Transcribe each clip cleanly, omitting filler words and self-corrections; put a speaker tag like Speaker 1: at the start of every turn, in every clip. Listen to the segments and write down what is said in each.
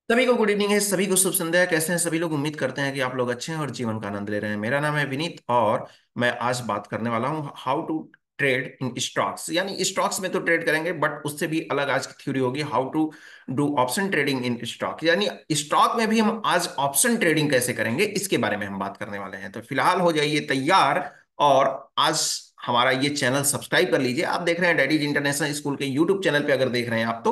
Speaker 1: सभी को good evening है। सभी को शुभ संध्या। कैसे हैं सभी लोग? उम्मीद करते हैं कि आप लोग अच्छे हैं और जीवन का आनंद ले रहे हैं। मेरा नाम है विनीत और मैं आज बात करने वाला हूं how to trade in stocks. यानी स्टॉक्स में तो ट्रेड करेंगे बट उससे भी अलग आज की थ्योरी होगी, how to do option trading in stock. यानी स्टॉक में भी हम आज ऑप्शन ट्रेडिंग कैसे करेंगे इसके बारे में हम बात करने वाले हैं। तो फिलहाल हो जाइए तैयार और आज हमारा ये चैनल सब्सक्राइब कर लीजिए। आप देख रहे हैं डैडीज इंटरनेशनल स्कूल के यूट्यूब चैनल पे, अगर देख रहे हैं आप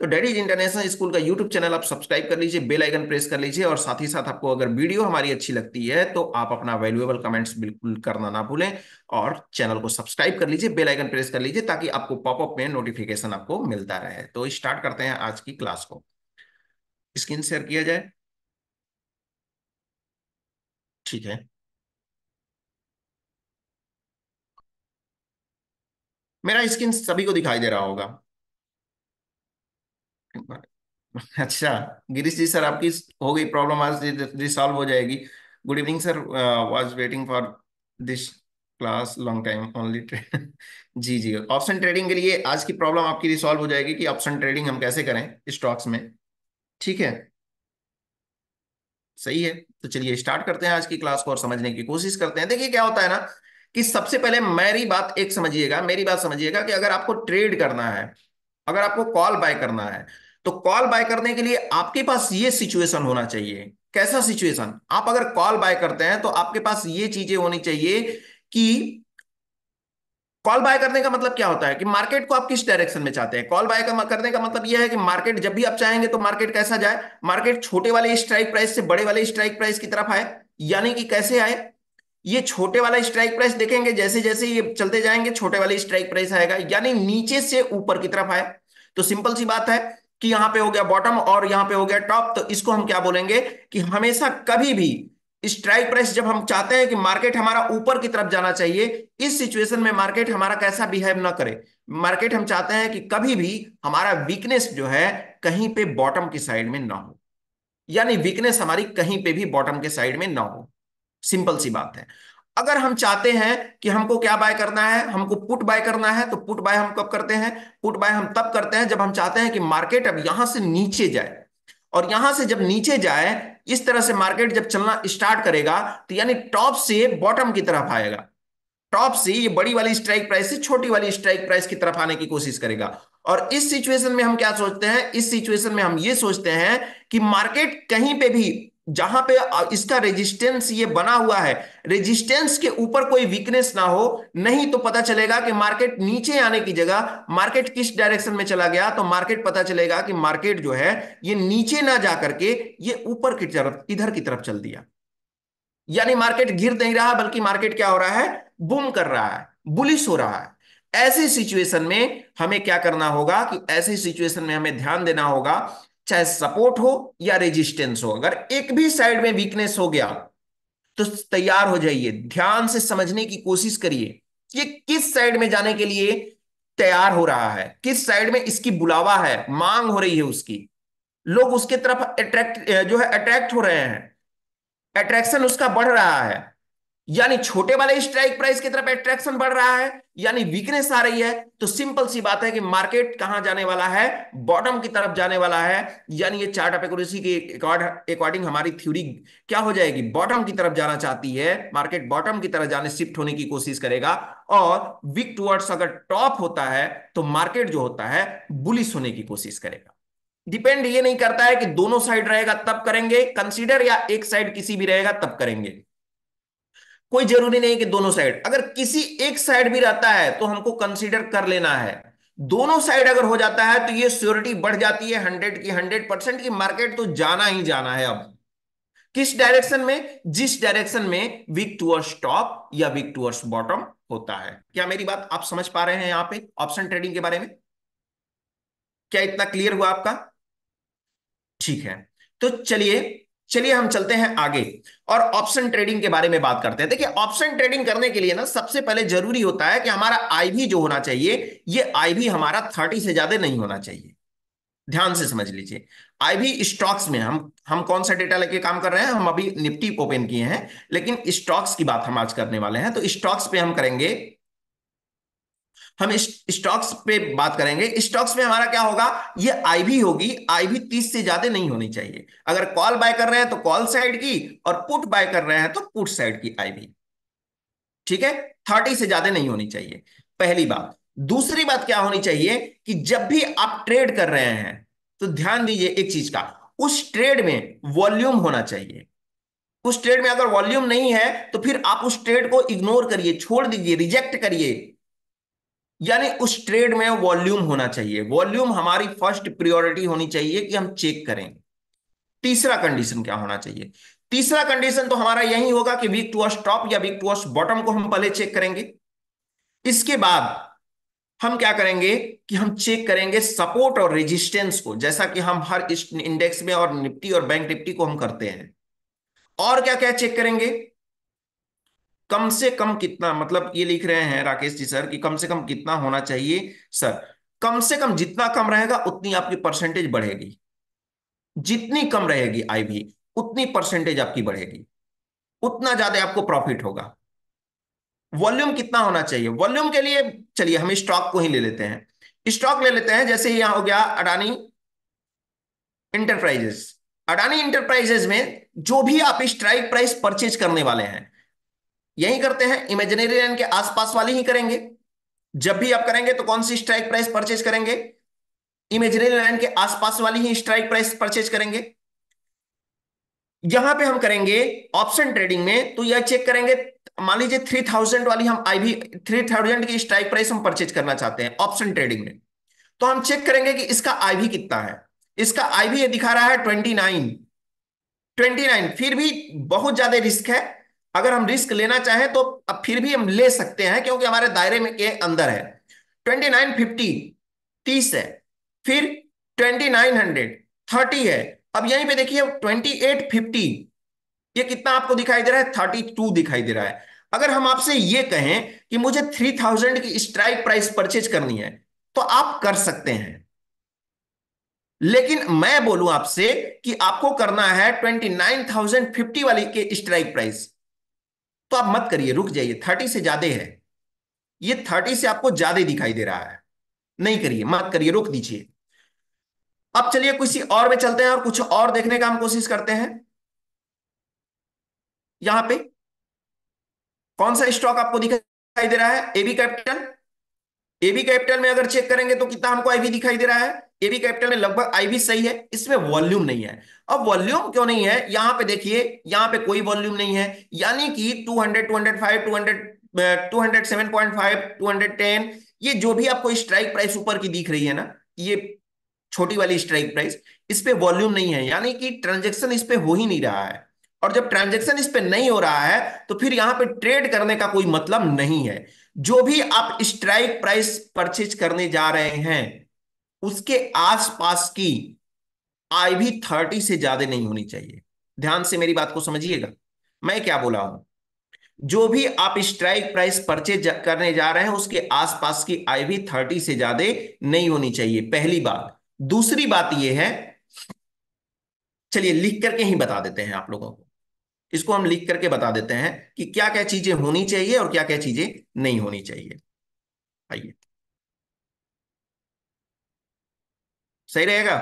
Speaker 1: तो डैडीज इंटरनेशनल स्कूल का यूट्यूब चैनल आप सब्सक्राइब कर लीजिए, बेल आइकन प्रेस कर लीजिए और साथ ही साथ आपको अगर वीडियो हमारी अच्छी लगती है तो आप अपना वैल्यूएबल कमेंट्स बिल्कुल करना ना भूलें और चैनल को सब्सक्राइब कर लीजिए, बेल आइकन प्रेस कर लीजिए ताकि आपको पॉपअप में नोटिफिकेशन आपको मिलता रहे। तो स्टार्ट करते हैं आज की क्लास को। स्क्रीन शेयर किया जाए। ठीक है। मेरा स्क्रीन सभी को दिखाई दे रहा होगा। अच्छा। गिरीश जी सर, आपकी हो गई प्रॉब्लम, आज रिसॉल्व हो जाएगी। Good evening sir, was waiting for this class long time only. जी जी, ऑप्शन ट्रेडिंग के लिए आज की प्रॉब्लम आपकी रिसॉल्व हो जाएगी कि ऑप्शन ट्रेडिंग हम कैसे करें स्टॉक्स में। ठीक है। सही है। तो चलिए स्टार्ट करते हैं आज की क्लास को और समझने की कोशिश करते हैं। देखिए क्या होता है ना कि सबसे पहले मेरी बात एक समझिएगा, मेरी बात समझिएगा कि अगर आपको ट्रेड करना है, अगर आपको कॉल बाय करना है, तो कॉल बाय करने के लिए आपके पास ये सिचुएशन होना चाहिए। कैसा सिचुएशन? आप अगर कॉल बाय करते हैं तो आपके पास ये चीजें होनी चाहिए कि कॉल बाय करने का मतलब क्या होता है कि मार्केट को आप किस डायरेक्शन में चाहते हैं। कॉल बाय करने का मतलब यह है कि मार्केट जब भी आप चाहेंगे तो मार्केट कैसा जाए, मार्केट छोटे वाले स्ट्राइक प्राइस से बड़े वाले स्ट्राइक प्राइस की तरफ आए। यानी कि कैसे आए? ये छोटे वाला स्ट्राइक प्राइस देखेंगे, जैसे जैसे ये चलते जाएंगे छोटे वाले स्ट्राइक प्राइस आएगा, यानी नीचे से ऊपर की तरफ आए। तो सिंपल सी बात है कि यहां पे हो गया बॉटम और यहां पे हो गया टॉप, तो इसको हम क्या बोलेंगे कि हमेशा कभी भी स्ट्राइक प्राइस जब हम चाहते हैं कि मार्केट हमारा ऊपर की तरफ जाना चाहिए, इस सिचुएशन में मार्केट हमारा कैसा बिहेव ना करे। मार्केट हम चाहते हैं कि कभी भी हमारा वीकनेस जो है कहीं पे बॉटम की साइड में ना हो, यानी वीकनेस हमारी कहीं पे भी बॉटम के साइड में ना हो। सिंपल सी बात है। अगर हम चाहते हैं कि हमको क्या बाय करना है, हमको पुट बाय करना है, तो पुट बाय हम कब करते हैं? पुट बाय हम तब करते हैं जब हम चाहते हैं कि मार्केट अब यहां से नीचे जाए, और यहां से जब नीचे जाए, इस तरह से मार्केट जब चलना स्टार्ट करेगा तो यानी टॉप से बॉटम की तरफ आएगा, टॉप से ये बड़ी वाली स्ट्राइक प्राइस से छोटी वाली स्ट्राइक प्राइस की तरफ आने की कोशिश करेगा। और इस सिचुएशन में हम क्या सोचते हैं? इस सिचुएशन में हम ये सोचते हैं कि मार्केट कहीं पे भी जहां पे इसका रेजिस्टेंस ये बना हुआ है, रेजिस्टेंस के ऊपर कोई वीकनेस ना हो, नहीं तो पता चलेगा कि मार्केट नीचे आने की जगह मार्केट किस डायरेक्शन में चला गया। तो मार्केट पता चलेगा कि मार्केट जो है ये नीचे ना जा करके ये ऊपर की तरफ, इधर की तरफ चल दिया। यानी मार्केट गिर नहीं रहा बल्कि मार्केट क्या हो रहा है? बूम कर रहा है, बुलिश हो रहा है। ऐसी सिचुएशन में हमें क्या करना होगा कि ऐसी सिचुएशन में हमें ध्यान देना होगा, चाहे सपोर्ट हो या रेजिस्टेंस हो, अगर एक भी साइड में वीकनेस हो गया तो तैयार हो जाइए, ध्यान से समझने की कोशिश करिए ये किस साइड में जाने के लिए तैयार हो रहा है, किस साइड में इसकी बुलावा है, मांग हो रही है उसकी, लोग उसके तरफ अट्रैक्ट जो है अट्रैक्ट हो रहे हैं, अट्रैक्शन उसका बढ़ रहा है। यानी छोटे वाले स्ट्राइक प्राइस की तरफ अट्रैक्शन बढ़ रहा है, यानी वीकनेस आ रही है। तो सिंपल सी बात है कि मार्केट कहां जाने वाला है? बॉटम की तरफ जाने वाला है। यानी ये चार्ट ऑफ एक्यूरेसी के अकॉर्डिंग हमारी थ्योरी क्या हो जाएगी? बॉटम की तरफ जाना चाहती है मार्केट, बॉटम की तरफ जाने शिफ्ट होने की कोशिश करेगा। और वीक टुवर्ड्स अगर टॉप होता है तो मार्केट जो होता है बुलिश होने की कोशिश करेगा। डिपेंड ये नहीं करता है कि दोनों साइड रहेगा तब करेंगे कंसीडर, या एक साइड किसी भी रहेगा तब करेंगे। कोई जरूरी नहीं कि दोनों साइड, अगर किसी एक साइड भी रहता है तो हमको कंसीडर कर लेना है। दोनों साइड अगर हो जाता है तो ये श्योरिटी बढ़ जाती है 100 की, 100% की मार्केट तो जाना ही जाना है। अब किस डायरेक्शन में? जिस डायरेक्शन में वीक टुवर्ड्स टॉप या वीक टुवर्ड्स बॉटम होता है। क्या मेरी बात आप समझ पा रहे हैं यहां पे ऑप्शन ट्रेडिंग के बारे में? क्या इतना क्लियर हुआ आपका? ठीक है। तो चलिए, चलिए हम चलते हैं आगे और ऑप्शन ट्रेडिंग के बारे में बात करते हैं। देखिए ऑप्शन ट्रेडिंग करने के लिए ना सबसे पहले जरूरी होता है कि हमारा आईवी जो होना चाहिए, ये आईवी हमारा 30 से ज्यादा नहीं होना चाहिए। ध्यान से समझ लीजिए। आईवी स्टॉक्स में हम कौन सा डेटा लेके काम कर रहे हैं? हम अभी निफ्टी ओपन किए हैं, लेकिन स्टॉक्स की बात हम आज करने वाले हैं। तो स्टॉक्स पे हम करेंगे हम स्टॉक्स पे बात करेंगे। स्टॉक्स में हमारा क्या होगा, ये आईवी होगी, आईवी 30 से ज्यादा नहीं होनी चाहिए। अगर कॉल बाय कर रहे हैं तो कॉल साइड की, और पुट बाय कर रहे हैं तो पुट साइड की आईवी, ठीक है, 30 से ज्यादा नहीं होनी चाहिए, पहली बात। दूसरी बात क्या होनी चाहिए कि जब भी आप ट्रेड कर रहे हैं तो ध्यान दीजिए एक चीज का, उस ट्रेड में वॉल्यूम होना चाहिए। उस ट्रेड में अगर वॉल्यूम नहीं है तो फिर आप उस ट्रेड को इग्नोर करिए, छोड़ दीजिए, रिजेक्ट करिए। यानी उस ट्रेड में वॉल्यूम होना चाहिए, वॉल्यूम हमारी फर्स्ट प्रायोरिटी होनी चाहिए कि हम चेक करें। तीसरा कंडीशन क्या होना चाहिए, तीसरा कंडीशन तो हमारा यही होगा कि वीक टू टॉप या वीक टू बॉटम को हम पहले चेक करेंगे। इसके बाद हम क्या करेंगे कि हम चेक करेंगे सपोर्ट और रेजिस्टेंस को, जैसा कि हम हर इस इंडेक्स में और निफ्टी और बैंक निफ्टी को हम करते हैं। और क्या क्या चेक करेंगे, कम से कम कितना, मतलब ये लिख रहे हैं राकेश जी सर कि कम से कम कितना होना चाहिए सर, कम से कम जितना कम रहेगा उतनी आपकी परसेंटेज बढ़ेगी। जितनी कम रहेगी आईवी, उतनी परसेंटेज आपकी बढ़ेगी, उतना ज्यादा आपको प्रॉफिट होगा। वॉल्यूम कितना होना चाहिए, वॉल्यूम के लिए चलिए हम स्टॉक को ही ले लेते हैं, स्टॉक ले लेते हैं। जैसे यहां हो गया अडानी इंटरप्राइजेस। अडानी इंटरप्राइजेस में जो भी आप स्ट्राइक प्राइस परचेज करने वाले हैं, यही करते हैं, इमेजिनरी लाइन के आसपास वाली ही करेंगे। जब भी आप करेंगे तो कौन सी स्ट्राइक प्राइस परचेज करेंगे, इमेजिनरी लाइन के आसपास वाली ही स्ट्राइक प्राइस परचेज करेंगे। यहां पे हम करेंगे ऑप्शन ट्रेडिंग में, तो यह चेक करेंगे, मान लीजिए 3000 वाली हम आईवी, 3000 की स्ट्राइक प्राइस हम परचेज करना चाहते हैं ऑप्शन ट्रेडिंग में। तो हम चेक करेंगे कि इसका आईवी कितना है। इसका आईवी ये दिखा रहा है 29, 29। फिर भी बहुत ज्यादा रिस्क है, अगर हम रिस्क लेना चाहें तो अब फिर भी हम ले सकते हैं क्योंकि हमारे दायरे में के अंदर है। 2950, 30 है। फिर 2900, 30 है। अब यहीं पे देखिए 2850, ये कितना आपको दिखाई दे रहा है, 32 दिखाई दे रहा है। अगर हम आपसे ये कहें कि मुझे 3000 की स्ट्राइक प्राइस परचेज करनी है तो आप कर सकते हैं, लेकिन मैं बोलूं आपसे कि आपको करना है 29,050 वाली के स्ट्राइक प्राइस, तो आप मत करिए, रुक जाइए, 30 से ज्यादा है, ये 30 से आपको ज्यादा दिखाई दे रहा है, नहीं करिए, मत करिए, रोक दीजिए। अब चलिए किसी और में चलते हैं और कुछ और देखने का हम कोशिश करते हैं। यहां पे कौन सा स्टॉक आपको दिखाई दे रहा है, एबी कैपिटल। एबी कैपिटल में अगर चेक करेंगे तो कितना हमको आईवी दिखाई दे रहा है, एबी कैपिटल में लगभग आईवी सही है, इसमें वॉल्यूम नहीं है। अब वॉल्यूम क्यों नहीं है, यहां पे देखिए, यहां पे कोई वॉल्यूम नहीं है, यानी कि 200, 205, 200, 207.5, 210, ये जो भी आपको स्ट्राइक प्राइस ऊपर की दिख रही है ना, ये छोटी वाली स्ट्राइक प्राइस, इस पे वॉल्यूम नहीं है, यानी कि ट्रांजेक्शन इस पे हो ही नहीं रहा है। और जब ट्रांजेक्शन इस पे नहीं हो रहा है तो फिर यहां पे ट्रेड करने का कोई मतलब नहीं है। जो भी आप स्ट्राइक प्राइस परचेज करने जा रहे हैं उसके आसपास की आईवी 30 से ज्यादा नहीं होनी चाहिए। ध्यान से मेरी बात को समझिएगा, मैं क्या बोला हूं। जो भी आप स्ट्राइक प्राइस परचेज करने जा रहे हैं उसके आसपास की आईवी 30 से ज्यादा नहीं होनी चाहिए, पहली बात। दूसरी बात यह है, चलिए लिख करके ही बता देते हैं आप लोगों को, इसको हम लिख करके बता देते हैं कि क्या क्या चीजें होनी चाहिए और क्या क्या चीजें नहीं होनी चाहिए। आइए, सही रहेगा।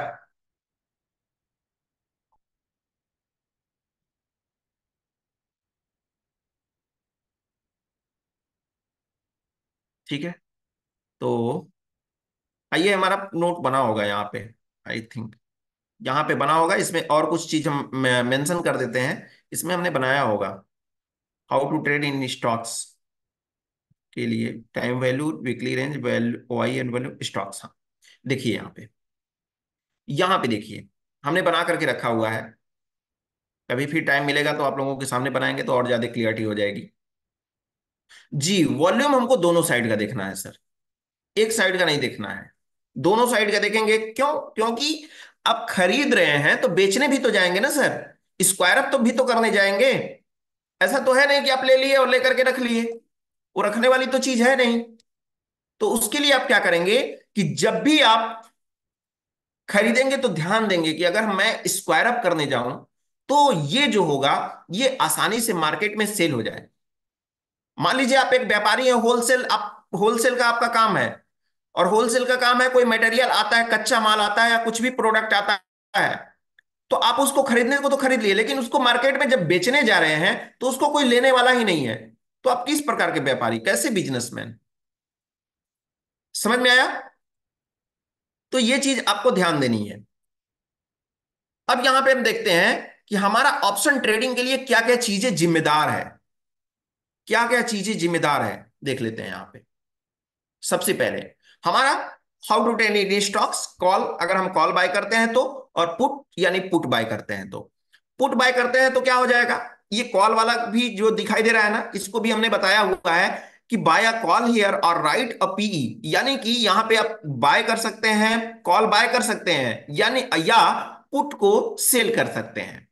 Speaker 1: ठीक है, तो आइए, हमारा नोट बना होगा यहाँ पे, आई थिंक यहाँ पे बना होगा, इसमें और कुछ चीज हम मेंशन कर देते हैं, इसमें हमने बनाया होगा how to trade in stocks के लिए, time value, weekly range, value Y and value stocks. हाँ, देखिए यहाँ पे देखिए, हमने बना करके रखा हुआ है। कभी फिर टाइम मिलेगा तो आप लोगों के सामने बनाएंगे तो और ज्यादा क्लियरिटी हो जाएगी। जी, वॉल्यूम हमको दोनों साइड का देखना है सर, एक साइड का नहीं देखना है, दोनों साइड का देखेंगे। क्यों, क्योंकि आप खरीद रहे हैं तो बेचने भी तो जाएंगे ना सर, स्क्वायर अप तो भी तो करने जाएंगे। ऐसा तो है नहीं कि आप ले लिए और लेकर के रख लिए, वो रखने वाली तो चीज है नहीं। तो उसके लिए आप क्या करेंगे कि जब भी आप खरीदेंगे तो ध्यान देंगे कि अगर मैं स्क्वायर अप करने जाऊं तो ये जो होगा ये आसानी से मार्केट में सेल हो जाए। मान लीजिए आप एक व्यापारी हैं, होलसेल आप होलसेल का आपका काम है, और होलसेल का काम है, कोई मटेरियल आता है, कच्चा माल आता है या कुछ भी प्रोडक्ट आता है, तो आप उसको खरीदने को तो खरीद लिए, लेकिन उसको मार्केट में जब बेचने जा रहे हैं तो उसको कोई लेने वाला ही नहीं है। तो आप किस प्रकार के व्यापारी, कैसे बिजनेसमैन? समझ में आया? तो ये चीज आपको ध्यान देनी है। अब यहां पे हम देखते हैं कि हमारा ऑप्शन ट्रेडिंग के लिए क्या क्या चीजें जिम्मेदार है, क्या क्या चीजें जिम्मेदार है, देख लेते हैं यहां पे। सबसे पहले हमारा how to trade in stocks, call, अगर हम कॉल बाय करते हैं तो, और पुट यानी पुट बाय करते हैं तो। पुट बाय करते हैं तो क्या हो जाएगा, ये कॉल वाला भी जो दिखाई दे रहा है ना, इसको भी हमने बताया हुआ है कि बाय अ कॉल हियर और राइट अ पीई, यानी कि यहां पे आप बाय कर सकते हैं, कॉल बाय कर सकते हैं, यानी या पुट को सेल कर सकते हैं।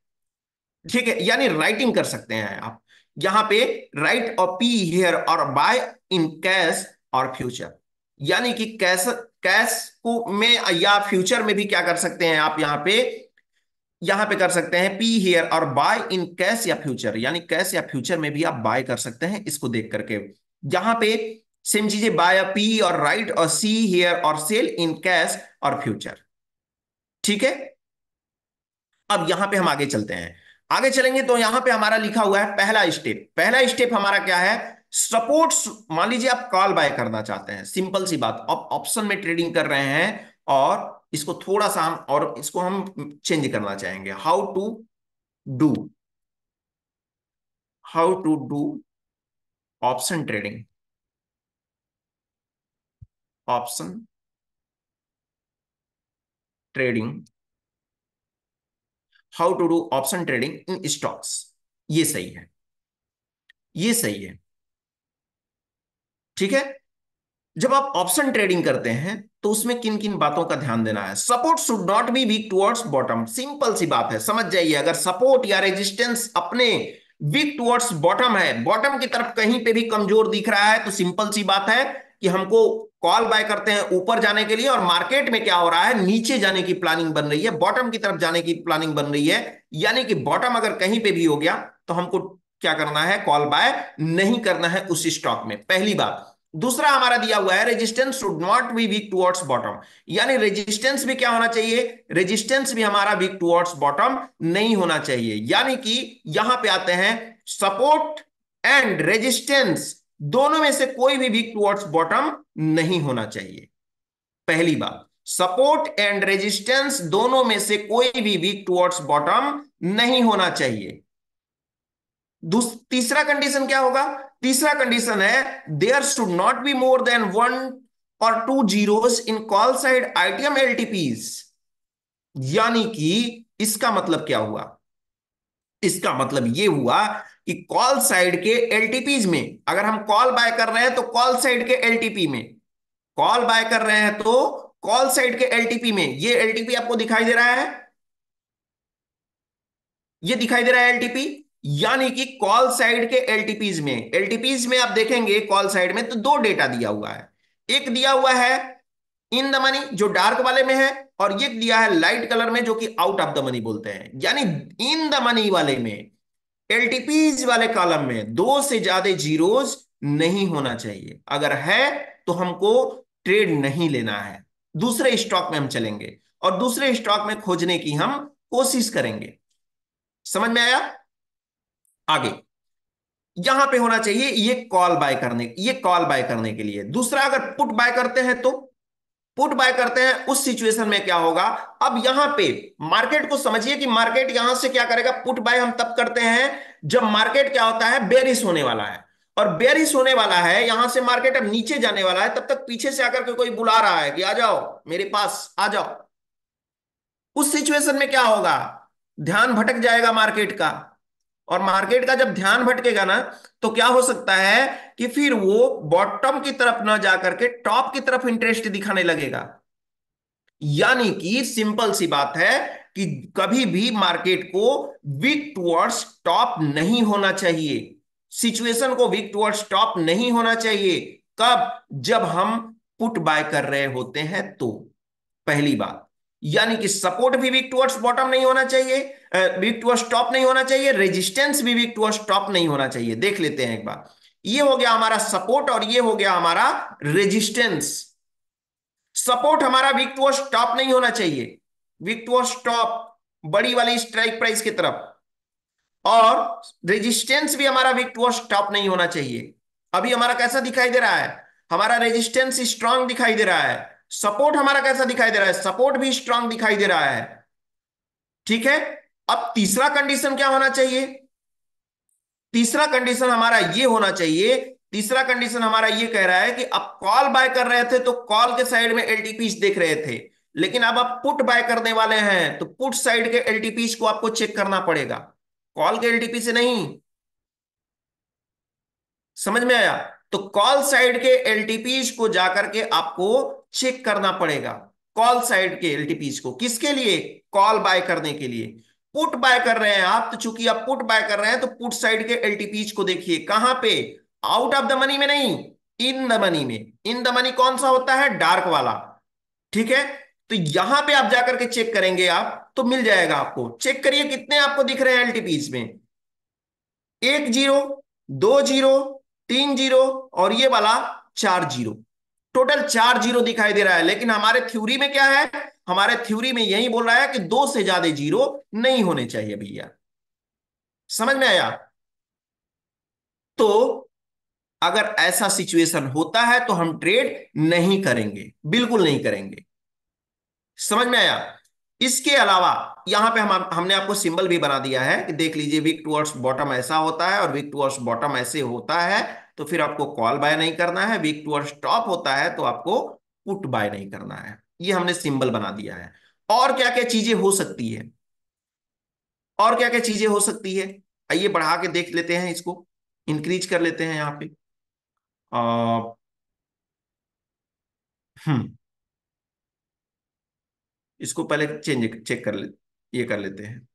Speaker 1: ठीक है, यानी राइटिंग कर सकते हैं आप यहां पे, राइट और पी हियर और बाय इन कैश और फ्यूचर, यानी कि कैश, कैश को में या फ्यूचर में भी क्या कर सकते हैं आप यहां पे कर सकते हैं पी हियर और बाय इन कैश या फ्यूचर, यानी कैश या फ्यूचर में भी आप बाय कर सकते हैं इसको देख करके। यहां पे सेम चीजें, बाय पी और राइट और सी हियर और सेल इन कैश और फ्यूचर। ठीक है, अब यहां पे हम आगे चलते हैं। आगे चलेंगे तो यहां पे हमारा लिखा हुआ है पहला स्टेप, पहला स्टेप हमारा क्या है, सपोर्ट। मान लीजिए आप कॉल बाय करना चाहते हैं, सिंपल सी बात, आप ऑप्शन में ट्रेडिंग कर रहे हैं और इसको थोड़ा सा हम, और इसको हम चेंज करना चाहेंगे, do how to do option trading, option trading, how to do option trading in stocks. ये सही है, ये सही है। ठीक है, जब आप ऑप्शन ट्रेडिंग करते हैं तो उसमें किन किन बातों का ध्यान देना है, support should not be weak towards bottom, simple सी बात है, समझ जाइए, अगर सपोर्ट या रेजिस्टेंस अपने वीक टुवर्ड्स बॉटम है, बॉटम की तरफ कहीं पे भी कमजोर दिख रहा है, तो सिंपल सी बात है कि हमको कॉल बाय करते हैं ऊपर जाने के लिए, और मार्केट में क्या हो रहा है, नीचे जाने की प्लानिंग बन रही है, बॉटम की तरफ जाने की प्लानिंग बन रही है, यानी कि बॉटम अगर कहीं पे भी हो गया तो हमको क्या करना है, कॉल बाय नहीं करना है उस स्टॉक में, पहली बात। दूसरा हमारा दिया हुआ है resistance should not be weak towards bottom, यानी रेजिस्टेंस भी क्या होना चाहिए, रेजिस्टेंस भी हमारा वीक टुवर्ड्स बॉटम नहीं होना चाहिए, यानी कि यहां पे आते हैं सपोर्ट एंड रेजिस्टेंस दोनों में से कोई भी वीक टुवर्ड्स बॉटम नहीं होना चाहिए, पहली बात। सपोर्ट एंड रेजिस्टेंस दोनों में से कोई भी वीक टुवर्ड्स बॉटम नहीं होना चाहिए। तीसरा कंडीशन क्या होगा, तीसरा कंडीशन है there should not be more than one और two zeros in call side ITM LTPs, यानी कि इसका मतलब क्या हुआ, इसका मतलब यह हुआ कि कॉल साइड के एलटीपीज में, अगर हम कॉल बाय कर रहे हैं तो कॉल साइड के एलटीपी में, कॉल बाय कर रहे हैं तो कॉल साइड के एलटीपी में, ये एलटीपी आपको दिखाई दे रहा है, ये दिखाई दे रहा है एलटीपी, यानी कि कॉल साइड के एलटीपीज में, एलटीपीज में आप देखेंगे कॉल साइड में तो दो डेटा दिया हुआ है, एक दिया हुआ है इन द मनी जो डार्क वाले में है, और ये दिया है लाइट कलर में जो कि आउट ऑफ द मनी बोलते हैं, यानी इन द मनी वाले में, एलटीपीज वाले कॉलम में दो से ज्यादा जीरोस नहीं होना चाहिए, अगर है तो हमको ट्रेड नहीं लेना है, दूसरे स्टॉक में हम चलेंगे और दूसरे स्टॉक में खोजने की हम कोशिश करेंगे। समझ में आया? आगे यहां पे होना चाहिए ये कॉल बाय करने, ये कॉल बाय करने के लिए। दूसरा, अगर पुट बाय करते हैं तो, पुट बाय करते हैं उस सिचुएशन में क्या होगा, अब यहां पे मार्केट को समझिए कि मार्केट यहां से क्या करेगा, पुट बाय हम तब करते हैं जब मार्केट क्या होता है, बेरिश होने वाला है, और बेरिश होने वाला है, यहां से मार्केट अब नीचे जाने वाला है, तब तक पीछे से आकर के कोई बुला रहा है कि आ जाओ मेरे पास आ जाओ, उस सिचुएशन में क्या होगा, ध्यान भटक जाएगा मार्केट का, और मार्केट का जब ध्यान भटकेगा ना, तो क्या हो सकता है कि फिर वो बॉटम की तरफ ना जाकर के टॉप की तरफ इंटरेस्ट दिखाने लगेगा, यानी कि सिंपल सी बात है कि कभी भी मार्केट को वीक टुवर्ड्स टॉप नहीं होना चाहिए, सिचुएशन को वीक टुवर्ड्स टॉप नहीं होना चाहिए, कब, जब हम पुट बाय कर रहे होते हैं तो, पहली बात, यानी कि सपोर्ट भी वीक टुवर्ड्स बॉटम नहीं होना चाहिए, वीक टुवर्ड्स टॉप नहीं होना चाहिए, रेजिस्टेंस भी वीक टुवर्ड्स टॉप नहीं होना चाहिए। देख लेते हैं एक बार, ये हो गया हमारा सपोर्ट और ये हो गया हमारा रेजिस्टेंस। सपोर्ट हमारा वीक टू स्टॉप नहीं होना चाहिए, वीक टू स्टॉप बड़ी वाली स्ट्राइक प्राइस की तरफ, और रेजिस्टेंस भी हमारा वीक टू स्टॉप नहीं होना चाहिए। अभी हमारा कैसा दिखाई दे रहा है? हमारा रेजिस्टेंस स्ट्रांग दिखाई दे रहा है। सपोर्ट हमारा कैसा दिखाई दे रहा है? सपोर्ट भी स्ट्रांग दिखाई दे रहा है। ठीक है। अब तीसरा कंडीशन क्या होना चाहिए? तीसरा कंडीशन हमारा ये होना चाहिए, तीसरा कंडीशन हमारा ये कह रहा है कि आप कॉल बाय कर रहे थे तो कॉल के साइड में एलटीपीज देख रहे थे, लेकिन अब आप पुट बाय करने वाले हैं तो पुट साइड के एलटीपीज को आपको चेक करना पड़ेगा, कॉल के एलटीपी से नहीं। समझ में आया? तो कॉल साइड के एलटीपीज को जाकर के आपको चेक करना पड़ेगा। कॉल साइड के एलटीपीज को किसके लिए? कॉल बाय करने के लिए। पुट बाय कर रहे हैं आप, तो चूंकि आप पुट बाय कर रहे हैं तो पुट साइड के एलटीपीज को देखिए कहां पे? आउट ऑफ द मनी में नहीं, इन द मनी में। इन द मनी कौन सा होता है? डार्क वाला। ठीक है। तो यहां पे आप जाकर के चेक करेंगे आप तो मिल जाएगा आपको। चेक करिए कितने आपको दिख रहे हैं एलटीपीज में। एक जीरो, दो जीरो, तीन जीरो, और ये वाला चार जीरो। टोटल चार जीरो दिखाई दे रहा है, लेकिन हमारे थ्योरी में क्या है? हमारे थ्योरी में यही बोल रहा है कि दो से ज्यादा जीरो नहीं होने चाहिए भैया। समझ में आया? तो अगर ऐसा सिचुएशन होता है तो हम ट्रेड नहीं करेंगे, बिल्कुल नहीं करेंगे। समझ में आया? इसके अलावा यहां पे हमने आपको सिंबल भी बना दिया है कि देख लीजिए, वीक टुवर्ड्स बॉटम ऐसा होता है और वीक टुवर्ड्स बॉटम ऐसे होता है, तो फिर आपको कॉल बाय नहीं करना है। वीक टुवर्ड्स टॉप होता है तो आपको पुट बाय नहीं करना है। ये हमने सिंबल बना दिया है। और क्या क्या चीजें हो सकती है? और क्या क्या चीजें हो सकती है? आइए बढ़ा के देख लेते हैं इसको, इंक्रीज कर लेते हैं यहाँ पे। आ, हम्म इसको पहले चेंज चेक कर ले, ये कर लेते हैं।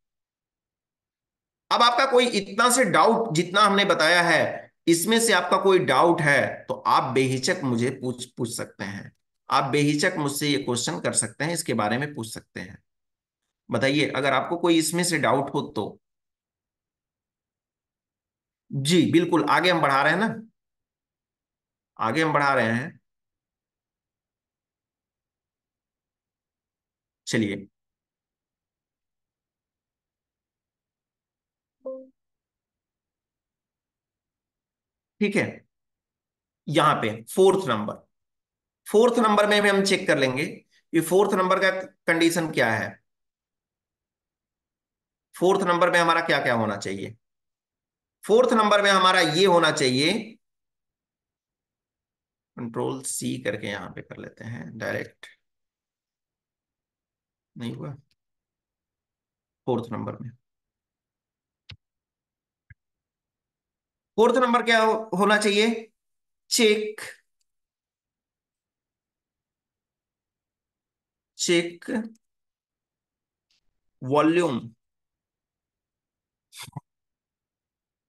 Speaker 1: अब आपका कोई इतना से डाउट जितना हमने बताया है, इसमें से आपका कोई डाउट है तो आप बेहिचक मुझे पूछ पूछ सकते हैं। आप बेहिचक मुझसे ये क्वेश्चन कर सकते हैं, इसके बारे में पूछ सकते हैं। बताइए अगर आपको कोई इसमें से डाउट हो तो। जी बिल्कुल, आगे हम बढ़ा रहे हैं ना, आगे हम बढ़ा रहे हैं। चलिए। ठीक है। यहाँ पे फोर्थ नंबर, फोर्थ नंबर में भी हम चेक कर लेंगे कि फोर्थ नंबर का कंडीशन क्या है। फोर्थ नंबर में हमारा क्या क्या होना चाहिए? फोर्थ नंबर में हमारा ये होना चाहिए, कंट्रोल सी करके यहां पे कर लेते हैं डायरेक्ट। नहीं हुआ। फोर्थ नंबर में, फोर्थ नंबर क्या होना चाहिए? Check, check volume,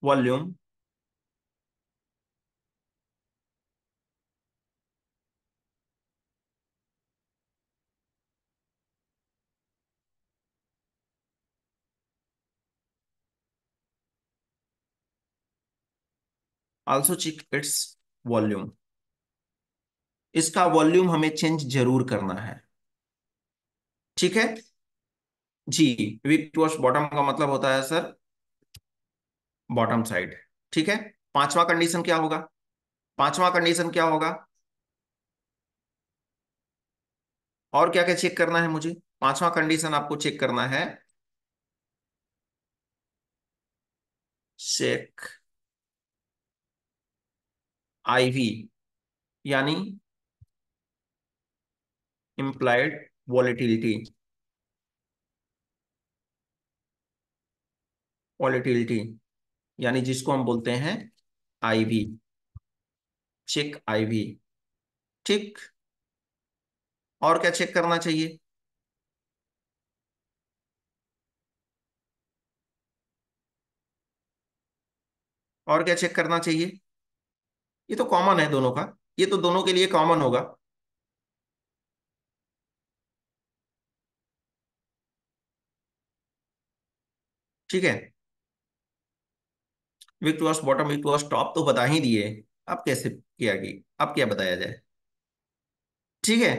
Speaker 1: volume also check its volume. इसका वॉल्यूम हमें चेंज जरूर करना है। ठीक है। जी, वीक टुवर्ड्स बॉटम का मतलब होता है सर बॉटम साइड। ठीक है। पांचवा कंडीशन क्या होगा? पांचवा कंडीशन क्या होगा? और क्या क्या चेक करना है मुझे? पांचवा कंडीशन आपको चेक करना है, चेक आईवी, यानी इंप्लाइड वॉलेटिलिटी। वॉलेटिलिटी यानी जिसको हम बोलते हैं आईवी, चेक आईवी। ठीक। और क्या चेक करना चाहिए? और क्या चेक करना चाहिए? ये तो कॉमन है दोनों का, ये तो दोनों के लिए कॉमन होगा। ठीक है। Wick to bottom, wick to top तो बता ही दिए। अब कैसे किया कि अब क्या बताया जाए? ठीक है।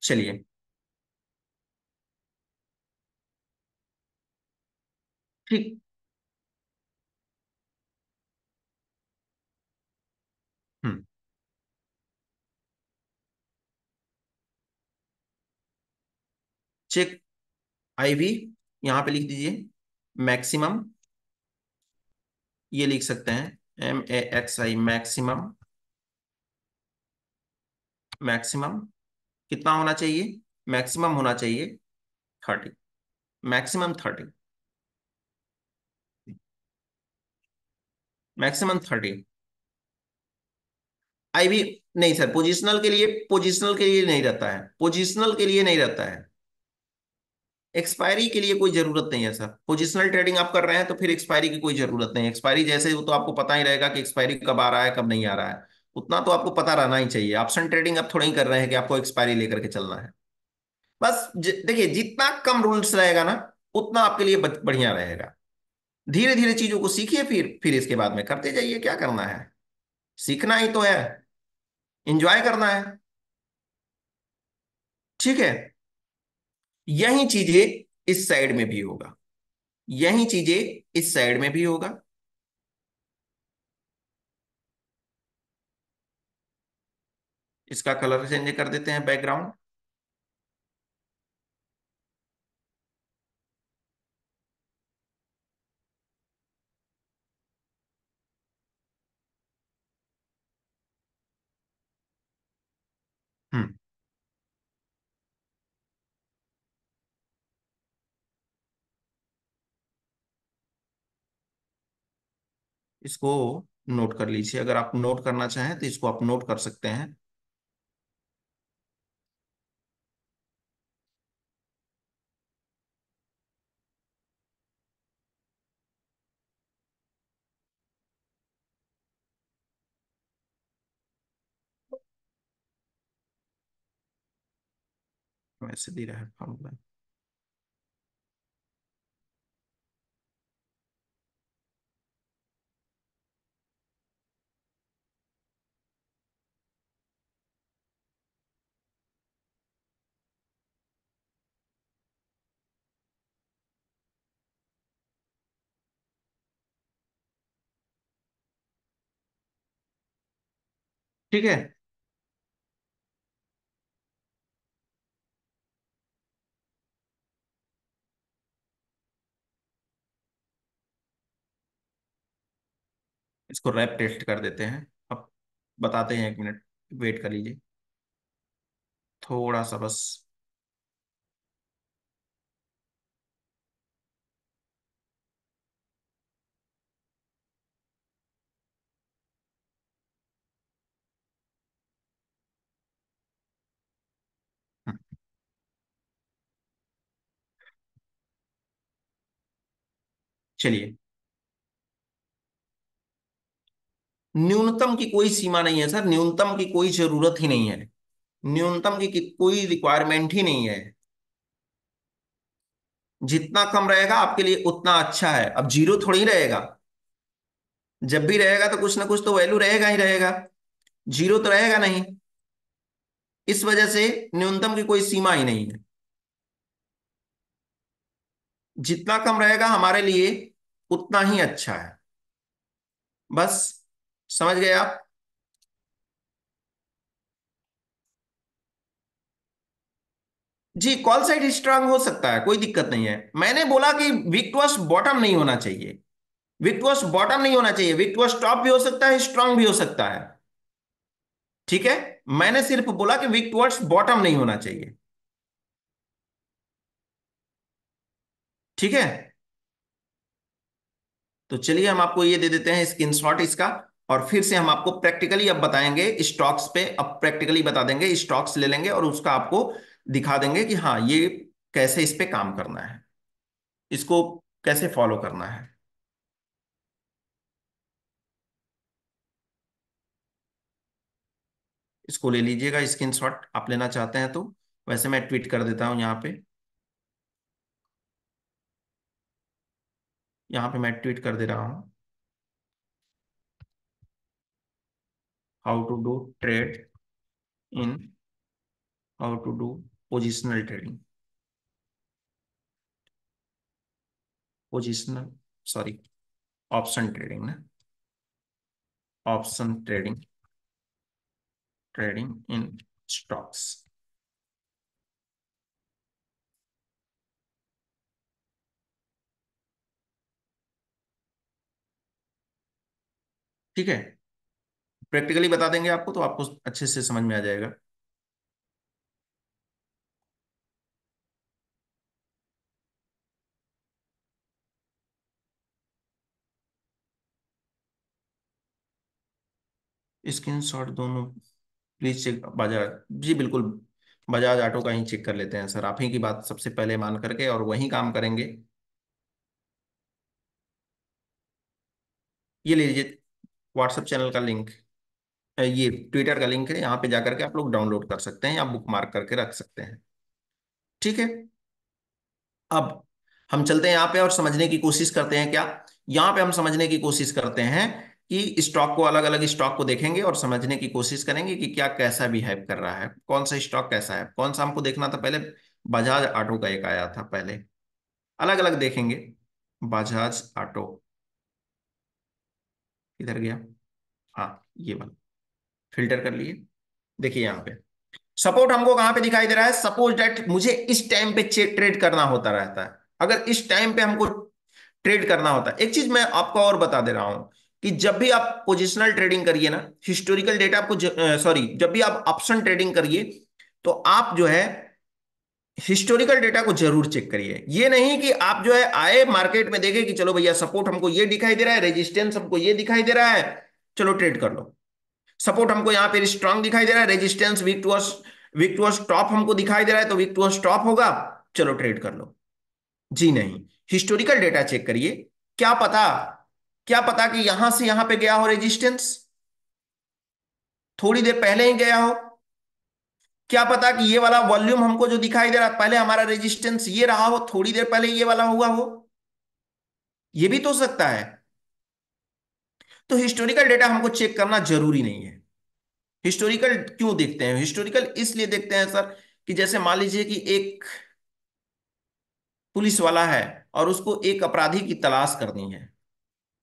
Speaker 1: चलिए। ठीक। हम्म। चेक आईवी, यहां पे लिख दीजिए मैक्सिमम, ये लिख सकते हैं MAXI मैक्सिमम। मैक्सिमम कितना होना चाहिए? मैक्सिमम होना चाहिए 30। मैक्सिमम 30। मैक्सिमम 30। आईवी नहीं सर, पोजिशनल के लिए, पोजिशनल के लिए नहीं रहता है, पोजिशनल के लिए नहीं रहता है। एक्सपायरी के लिए कोई जरूरत नहीं है सर। पोजिशनल ट्रेडिंग आप कर रहे हैं तो फिर एक्सपायरी की कोई जरूरत नहीं है। एक्सपायरी जैसे वो तो आपको पता ही रहेगा कि एक्सपायरी कब आ रहा है कब नहीं आ रहा है। उतना तो आपको पता रहना ही चाहिए। ऑप्शन ट्रेडिंग आप थोड़ा ही कर रहे हैं कि आपको एक्सपायरी लेकर के चलना है। बस देखिए, जितना कम रूल्स रहेगा ना, उतना आपके लिए बढ़िया रहेगा। धीरे धीरे चीजों को सीखिए, फिर इसके बाद में करते जाइए। क्या करना है? सीखना ही तो है, एंजॉय करना है। ठीक है। यही चीजें इस साइड में भी होगा, यही चीजें इस साइड में भी होगा। इसका कलर चेंज कर देते हैं, बैकग्राउंड। हम्म। इसको नोट कर लीजिए, अगर आप नोट करना चाहें तो इसको आप नोट कर सकते हैं। वैसे दे रहा है फॉर्मूला। ठीक है। इसको रैप टेस्ट कर देते हैं अब, बताते हैं, 1 मिनट वेट कर लीजिए, थोड़ा सा बस। हम्म, चलिए। न्यूनतम की कोई सीमा नहीं है सर, न्यूनतम की कोई जरूरत ही नहीं है। न्यूनतम की कोई रिक्वायरमेंट ही नहीं है। जितना कम रहेगा आपके लिए उतना अच्छा है। अब जीरो थोड़ी रहेगा, जब भी रहेगा तो कुछ ना कुछ तो वैल्यू रहेगा ही रहेगा। जीरो तो रहेगा नहीं। इस वजह से न्यूनतम की कोई सीमा ही नहीं है। जितना कम रहेगा हमारे लिए उतना ही अच्छा है। बस, समझ गए आप? जी, कॉल साइड स्ट्रांग हो सकता है, कोई दिक्कत नहीं है। मैंने बोला कि विक्टोर्स बॉटम नहीं होना चाहिए। विक्टोर्स बॉटम नहीं होना चाहिए, विक्टोर्स टॉप भी हो सकता है, स्ट्रांग भी हो सकता है। ठीक है। मैंने सिर्फ बोला कि विक्टोर्स बॉटम नहीं होना चाहिए। ठीक है। तो चलिए, हम आपको ये दे देते हैं स्क्रीनशॉट इसका, और फिर से हम आपको प्रैक्टिकली अब बताएंगे स्टॉक्स पे। अब प्रैक्टिकली बता देंगे, स्टॉक्स ले लेंगे और उसका आपको दिखा देंगे कि हाँ, ये कैसे इस पे काम करना है, इसको कैसे फॉलो करना है। इसको ले लीजिएगा स्क्रीनशॉट, आप लेना चाहते हैं तो। वैसे मैं ट्वीट कर देता हूँ यहाँ पे। यहां पे मैं ट्वीट कर दे रहा हूं, how to do trade in, how to do positional trading, positional, sorry, option trading ना, option trading, trading in stocks. ठीक है, प्रैक्टिकली बता देंगे आपको तो आपको अच्छे से समझ में आ जाएगा। स्क्रीनशॉट दोनों प्लीज चेक, बजाज, जी बिल्कुल, बजाज ऑटो का ही चेक कर लेते हैं सर, आप ही की बात सबसे पहले मान करके और वही काम करेंगे। ये ले लीजिए व्हाट्सएप चैनल का लिंक, ये ट्विटर का लिंक है, यहाँ पे जाकर के आप लोग डाउनलोड कर सकते हैं या बुक मार्क करके रख सकते हैं। ठीक है, अब हम चलते हैं यहाँ पे और समझने की कोशिश करते हैं क्या, यहाँ पे हम समझने की कोशिश करते हैं कि स्टॉक को, अलग अलग स्टॉक को देखेंगे और समझने की कोशिश करेंगे कि क्या कैसा बिहेव कर रहा है, कौन सा स्टॉक कैसा है, कौन सा हमको देखना था पहले, बजाज ऑटो का एक आया था पहले, अलग अलग देखेंगे। बजाज ऑटो किधर गया, हाँ ये वाला, फिल्टर कर लिए। देखिए यहाँ पे सपोर्ट हमको कहां पे दिखाई दे रहा है, सपोज दैट मुझे इस टाइम पे ट्रेड करना होता रहता है, अगर इस टाइम पे हमको ट्रेड करना होता है, एक चीज मैं आपको और बता दे रहा हूं कि जब भी आप पोजिशनल ट्रेडिंग करिए ना, हिस्टोरिकल डेटा आपको, सॉरी, जब भी आप ऑप्शन ट्रेडिंग करिए तो आप जो है हिस्टोरिकल डेटा को जरूर चेक करिए। ये नहीं कि आप जो है आए मार्केट में देखे कि चलो भैया सपोर्ट हमको ये दिखाई दे रहा है, रेजिस्टेंस हमको ये दिखाई दे रहा है, चलो ट्रेड कर लो। सपोर्ट हमको यहाँ पे स्ट्रांग दिखाई दे रहा है, रेजिस्टेंस वीक टू टॉप हमको दिखाई दे रहा है, तो वीक टू टॉप होगा, चलो ट्रेड कर लो। जी नहीं, हिस्टोरिकल डेटा चेक करिए। क्या पता, क्या पता कि यहां से यहां पे गया हो रेजिस्टेंस, थोड़ी देर पहले ही गया हो। क्या पता कि ये वाला वॉल्यूम हमको जो दिखाई दे रहा है, पहले हमारा रेजिस्टेंस ये रहा हो, थोड़ी देर पहले ये वाला हुआ हो, ये भी तो हो सकता है। तो हिस्टोरिकल डेटा हमको चेक करना जरूरी नहीं है। हिस्टोरिकल क्यों देखते हैं, हिस्टोरिकल इसलिए देखते हैं सर कि जैसे मान लीजिए कि एक पुलिस वाला है और उसको एक अपराधी की तलाश करनी है,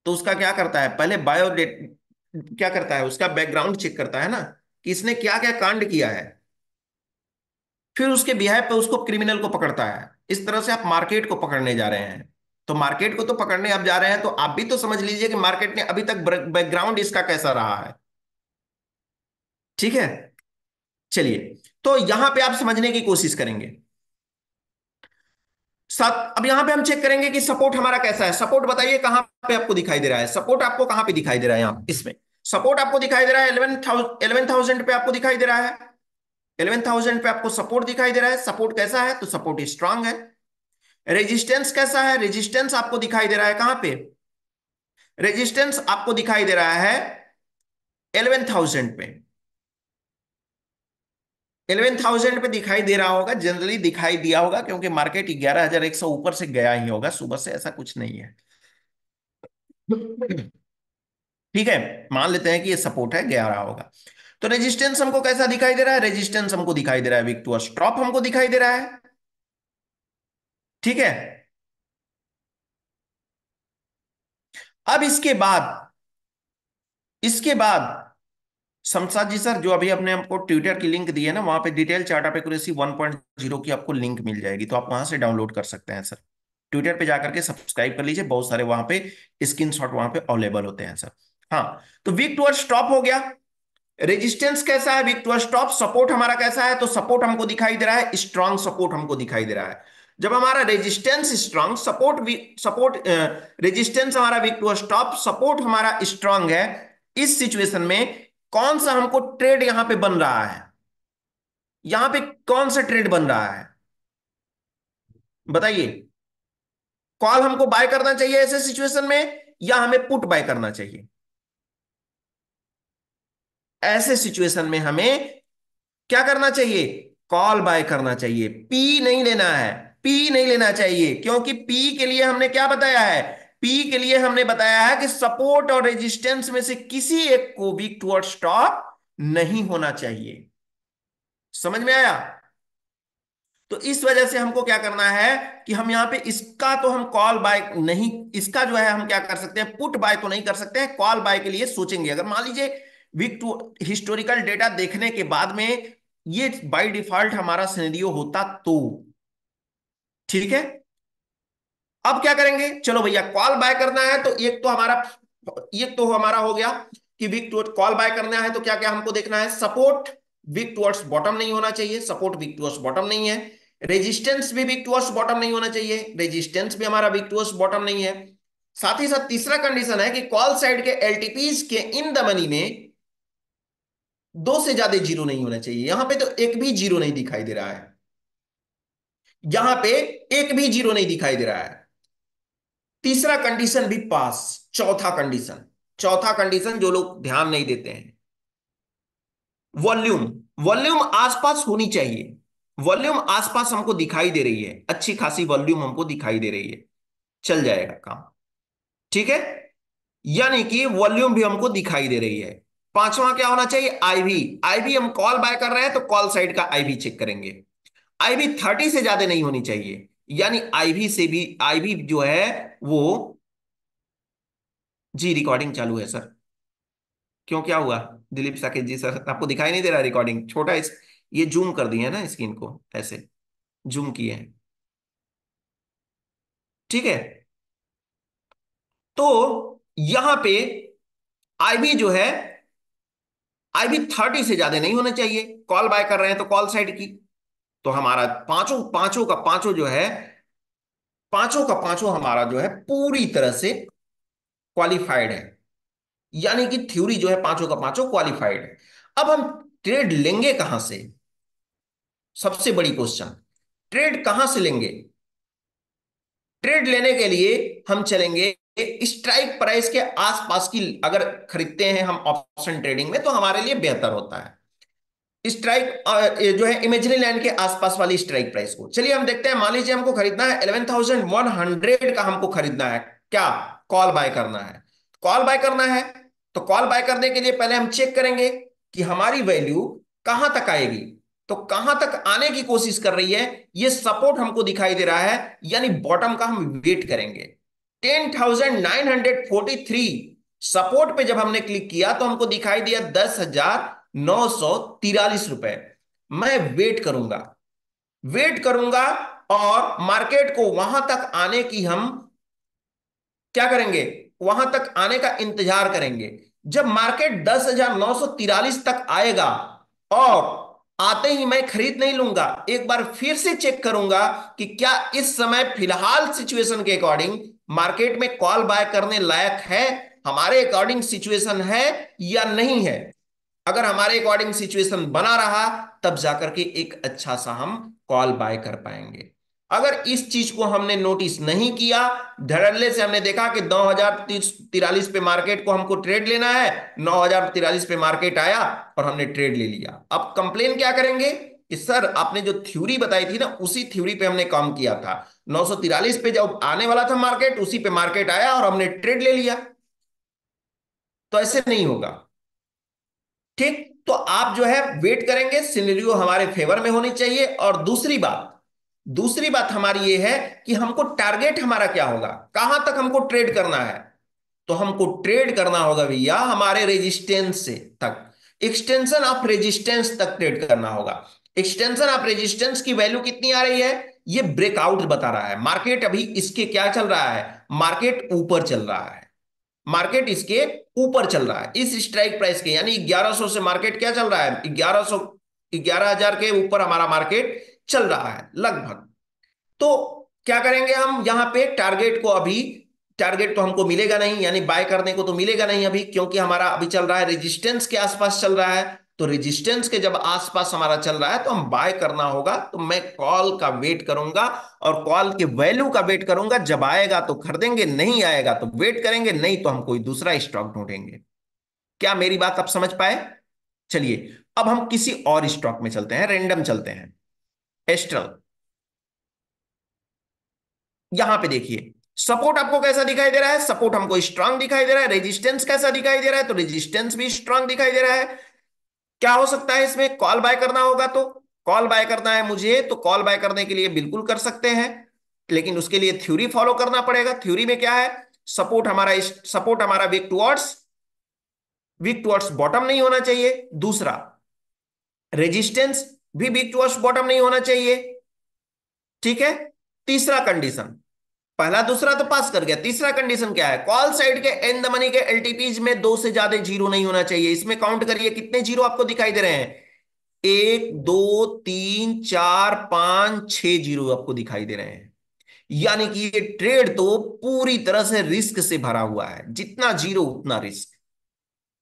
Speaker 1: तो उसका क्या करता है, पहले बायोडेट, क्या करता है, उसका बैकग्राउंड चेक करता है ना, कि इसने क्या क्या कांड किया है, फिर उसके बिहाव पे उसको क्रिमिनल को पकड़ता है। इस तरह से आप मार्केट को पकड़ने जा रहे हैं, तो मार्केट को तो पकड़ने आप जा रहे हैं, तो आप भी तो समझ लीजिए कि मार्केट ने अभी तक बैकग्राउंड इसका कैसा रहा है। ठीक है, चलिए, तो यहां पे आप समझने की कोशिश करेंगे। साथ अब यहां पे हम चेक करेंगे कि सपोर्ट हमारा कैसा है। सपोर्ट बताइए कहां पे आपको दिखाई दे रहा है, सपोर्ट आपको कहां पे दिखाई दे रहा है, यहां इसमें सपोर्ट आपको दिखाई दे रहा है 11,000 पे आपको दिखाई दे रहा है, 11,000 पे आपको सपोर्ट दिखाई दे रहा है। सपोर्ट कैसा है, तो सपोर्ट स्ट्रांग है। रेजिस्टेंस कैसा है, रेजिस्टेंस आपको दिखाई दे रहा है कहां पे, रेजिस्टेंस आपको दिखाई दे रहा है 11,000 पे, 11,000 पे दिखाई दे रहा होगा, जनरली दिखाई दिया होगा क्योंकि मार्केट 11,100 ऊपर से गया ही होगा सुबह से, ऐसा कुछ नहीं है। ठीक है, मान लेते हैं कि ये सपोर्ट है, गया रहा होगा। तो रेजिस्टेंस हमको कैसा दिखाई दे रहा है, रेजिस्टेंस हमको दिखाई दे रहा है वीक टू स्टॉप हमको दिखाई दे रहा है। ठीक है, अब इसके बाद शमशाद जी सर, जो अभी आपने हमको ट्विटर की लिंक दी है ना, वहां पे डिटेल चार्ट ऑफ एक्यूरेसी 1.0 की आपको लिंक मिल जाएगी, तो आप वहां से डाउनलोड कर सकते हैं सर। ट्विटर पे जाकर के सब्सक्राइब कर लीजिए, बहुत सारे वहां पे स्क्रीनशॉट वहां पे अवेलेबल होते हैं सर। हाँ, तो वीक टू स्टॉप हो गया। रेजिस्टेंस कैसा है, वीक टू स्टॉप। सपोर्ट हमारा कैसा है, तो सपोर्ट हमको दिखाई दे रहा है, स्ट्रांग सपोर्ट हमको दिखाई दे रहा है। जब हमारा रेजिस्टेंस स्ट्रांग, सपोर्ट रेजिस्टेंस हमारा वीक टू स्टॉप, सपोर्ट हमारा स्ट्रांग है, इस सिचुएशन में कौन सा हमको ट्रेड यहां पे बन रहा है, यहां पे कौन सा ट्रेड बन रहा है बताइए। कॉल हमको बाय करना चाहिए ऐसे सिचुएशन में, या हमें पुट बाय करना चाहिए। ऐसे सिचुएशन में हमें क्या करना चाहिए, कॉल बाय करना चाहिए, पी नहीं लेना है, पी नहीं लेना चाहिए, क्योंकि पी के लिए हमने क्या बताया है, पी के लिए हमने बताया है कि सपोर्ट और रेजिस्टेंस में से किसी एक को वीक टुवर्ड स्टॉप नहीं होना चाहिए। समझ में आया? तो इस वजह से हमको क्या करना है कि हम यहां पे इसका तो हम कॉल बाय नहीं, इसका जो है हम क्या कर सकते हैं, पुट बाय तो नहीं कर सकते हैं, कॉल बाय के लिए सोचेंगे। अगर मान लीजिए वीक टू हिस्टोरिकल डेटा देखने के बाद में ये बाय डिफॉल्ट हमारा सिनेरियो होता तो ठीक है। अब क्या करेंगे, चलो भैया कॉल बाय करना है तो एक तो हमारा हो गया कि वीक टू कॉल बाय करना है तो क्या क्या हमको देखना है, सपोर्ट वीक टुवर्ड्स बॉटम नहीं होना चाहिए, सपोर्ट वीक टुवर्ड्स बॉटम नहीं है। रेजिस्टेंस भी वीक टुवर्ड्स बॉटम नहीं होना चाहिए, रेजिस्टेंस भी हमारा वीक टुवर्ड्स बॉटम नहीं है। साथ ही साथ तीसरा कंडीशन है कि कॉल साइड के एलटीपीज के इन द मनी में दो से ज्यादा जीरो नहीं होना चाहिए। यहां पे तो एक भी जीरो नहीं दिखाई दे रहा है, यहां पे एक भी जीरो नहीं दिखाई दे रहा है। तीसरा कंडीशन भी पास। चौथा कंडीशन जो लोग ध्यान नहीं देते हैं, वॉल्यूम। वॉल्यूम आसपास होनी चाहिए, वॉल्यूम आसपास हमको दिखाई दे रही है, अच्छी खासी वॉल्यूम हमको दिखाई दे रही है, चल जाएगा काम। ठीक है, यानी कि वॉल्यूम भी हमको दिखाई दे रही है। पांचवा क्या होना चाहिए, आईवी। आईवी हम कॉल बाय कर रहे हैं तो कॉल साइड का आईवी चेक करेंगे। आईवी 30 से ज्यादा नहीं होनी चाहिए, यानी आईवी से भी, आईवी जो है वो, जी रिकॉर्डिंग चालू है सर। क्यों, क्या हुआ? दिलीप साकेत जी सर, आपको दिखाई नहीं दे रहा रिकॉर्डिंग? छोटा इस, ये जूम कर दिए है ना स्क्रीन को, ऐसे जूम किए हैं। ठीक है, तो यहां पे आईबी जो है, आईबी 30 से ज्यादा नहीं होना चाहिए, कॉल बाय कर रहे हैं तो कॉल साइड की। तो हमारा पांचों पांचों का पांचों जो है, पांचों का पांचों हमारा जो है पूरी तरह से क्वालिफाइड है, यानी कि थ्योरी जो है पांचों का पांचों क्वालिफाइड है। अब हम ट्रेड लेंगे कहां से, सबसे बड़ी क्वेश्चन, ट्रेड कहां से लेंगे? ट्रेड लेने के लिए हम चलेंगे स्ट्राइक प्राइस के आसपास की, अगर खरीदते हैं हम ऑप्शन ट्रेडिंग में तो हमारे लिए बेहतर होता है स्ट्राइक जो है इमेजिनरी लाइन के आसपास वाली स्ट्राइक प्राइस को। चलिए हम देखते हैं, मान लीजिए हमको खरीदना है 11,100 का, हमको खरीदना है क्या, कॉल बाय करना है। कॉल बाय करना है तो कॉल बाय करने के लिए पहले हम चेक करेंगे कि हमारी वैल्यू कहां तक आएगी। तो कहां तक आने की कोशिश कर रही है, ये सपोर्ट हमको दिखाई दे रहा है, यानी बॉटम का हम वेट करेंगे। 10,943 सपोर्ट पे जब हमने क्लिक किया तो हमको दिखाई दिया 10,943 रुपए। मैं वेट करूंगा, वेट करूंगा, और मार्केट को वहां तक आने की हम क्या करेंगे, वहां तक आने का इंतजार करेंगे। जब मार्केट 10,943 तक आएगा, और आते ही मैं खरीद नहीं लूंगा, एक बार फिर से चेक करूंगा कि क्या इस समय फिलहाल सिचुएशन के अकॉर्डिंग मार्केट में कॉल बाय करने लायक है, हमारे अकॉर्डिंग सिचुएशन है या नहीं है। अगर हमारे अकॉर्डिंग सिचुएशन बना रहा, तब जाकर के एक अच्छा सा हम कॉल बाय कर पाएंगे। अगर इस चीज को हमने नोटिस नहीं किया, धड़ल्ले से हमने देखा कि 9,043 पे मार्केट को हमको ट्रेड लेना है, 9,043 पे मार्केट आया और हमने ट्रेड ले लिया, अब कंप्लेन क्या करेंगे कि सर आपने जो थ्योरी बताई थी ना, उसी थ्योरी पे हमने काम किया था, 943 पे जब आने वाला था मार्केट, उसी पे मार्केट आया और हमने ट्रेड ले लिया। तो ऐसे नहीं होगा। ठीक, तो आप जो है वेट करेंगे, सिनेरियो हमारे फेवर में होनी चाहिए। और दूसरी बात हमारी ये है कि हमको टारगेट हमारा क्या होगा, कहां तक हमको ट्रेड करना है। तो हमको ट्रेड करना होगा भैया हमारे रेजिस्टेंस से तक, एक्सटेंशन ऑफ रेजिस्टेंस तक ट्रेड करना होगा। एक्सटेंशन ऑफ रेजिस्टेंस की वैल्यू कितनी आ रही है, ये ब्रेकआउट बता रहा है। मार्केट अभी इसके क्या चल रहा है, मार्केट ऊपर चल रहा है, मार्केट इसके ऊपर चल रहा है इस स्ट्राइक प्राइस के, यानी 1100 से मार्केट क्या चल रहा है, 1100, 11,000 के ऊपर हमारा मार्केट चल रहा है लगभग। तो क्या करेंगे हम यहां पे, टारगेट को अभी, टारगेट तो हमको मिलेगा नहीं, यानी बाय करने को तो मिलेगा नहीं अभी, क्योंकि हमारा अभी चल रहा है रेजिस्टेंस के आसपास चल रहा है। तो रेजिस्टेंस के जब आसपास हमारा चल रहा है तो हम बाय करना होगा, तो मैं कॉल का वेट करूंगा, और कॉल के वैल्यू का वेट करूंगा। जब आएगा तो खरीदेंगे, नहीं आएगा तो वेट करेंगे, नहीं तो हम कोई दूसरा स्टॉक ढूंढेंगे। क्या मेरी बात आप समझ पाए? चलिए अब हम किसी और स्टॉक में चलते हैं, रेंडम चलते हैं, एस्ट्रल। यहां पे देखिए, सपोर्ट आपको कैसा दिखाई दे रहा है? सपोर्ट हमको स्ट्रांग दिखाई दे रहा है। रेजिस्टेंस कैसा दिखाई दे रहा है? तो रेजिस्टेंस भी स्ट्रांग दिखाई दे रहा है। क्या हो सकता है इसमें? कॉल बाय करना होगा, तो कॉल बाय करना है मुझे, तो कॉल बाय करने के लिए बिल्कुल कर सकते हैं, लेकिन उसके लिए थ्योरी फॉलो करना पड़ेगा। थ्योरी में क्या है? सपोर्ट हमारा वीक टुवर्ड्स बॉटम नहीं होना चाहिए। दूसरा, रेजिस्टेंस भी वीक टुवर्ड्स बॉटम नहीं होना चाहिए। ठीक है। तीसरा कंडीशन, पहला दूसरा तो पास कर गया, तीसरा कंडीशन क्या है? कॉल साइड के एन द मनी के एलटीपीज में दो से ज्यादा जीरो नहीं होना चाहिए। इसमें काउंट करिए कितने जीरो आपको दिखाई दे रहे हैं। एक, दो, तीन, चार, पांच, छह जीरो आपको दिखाई दे रहे हैं। यानी कि ये ट्रेड तो पूरी तरह से रिस्क से भरा हुआ है, जितना जीरो उतना रिस्क।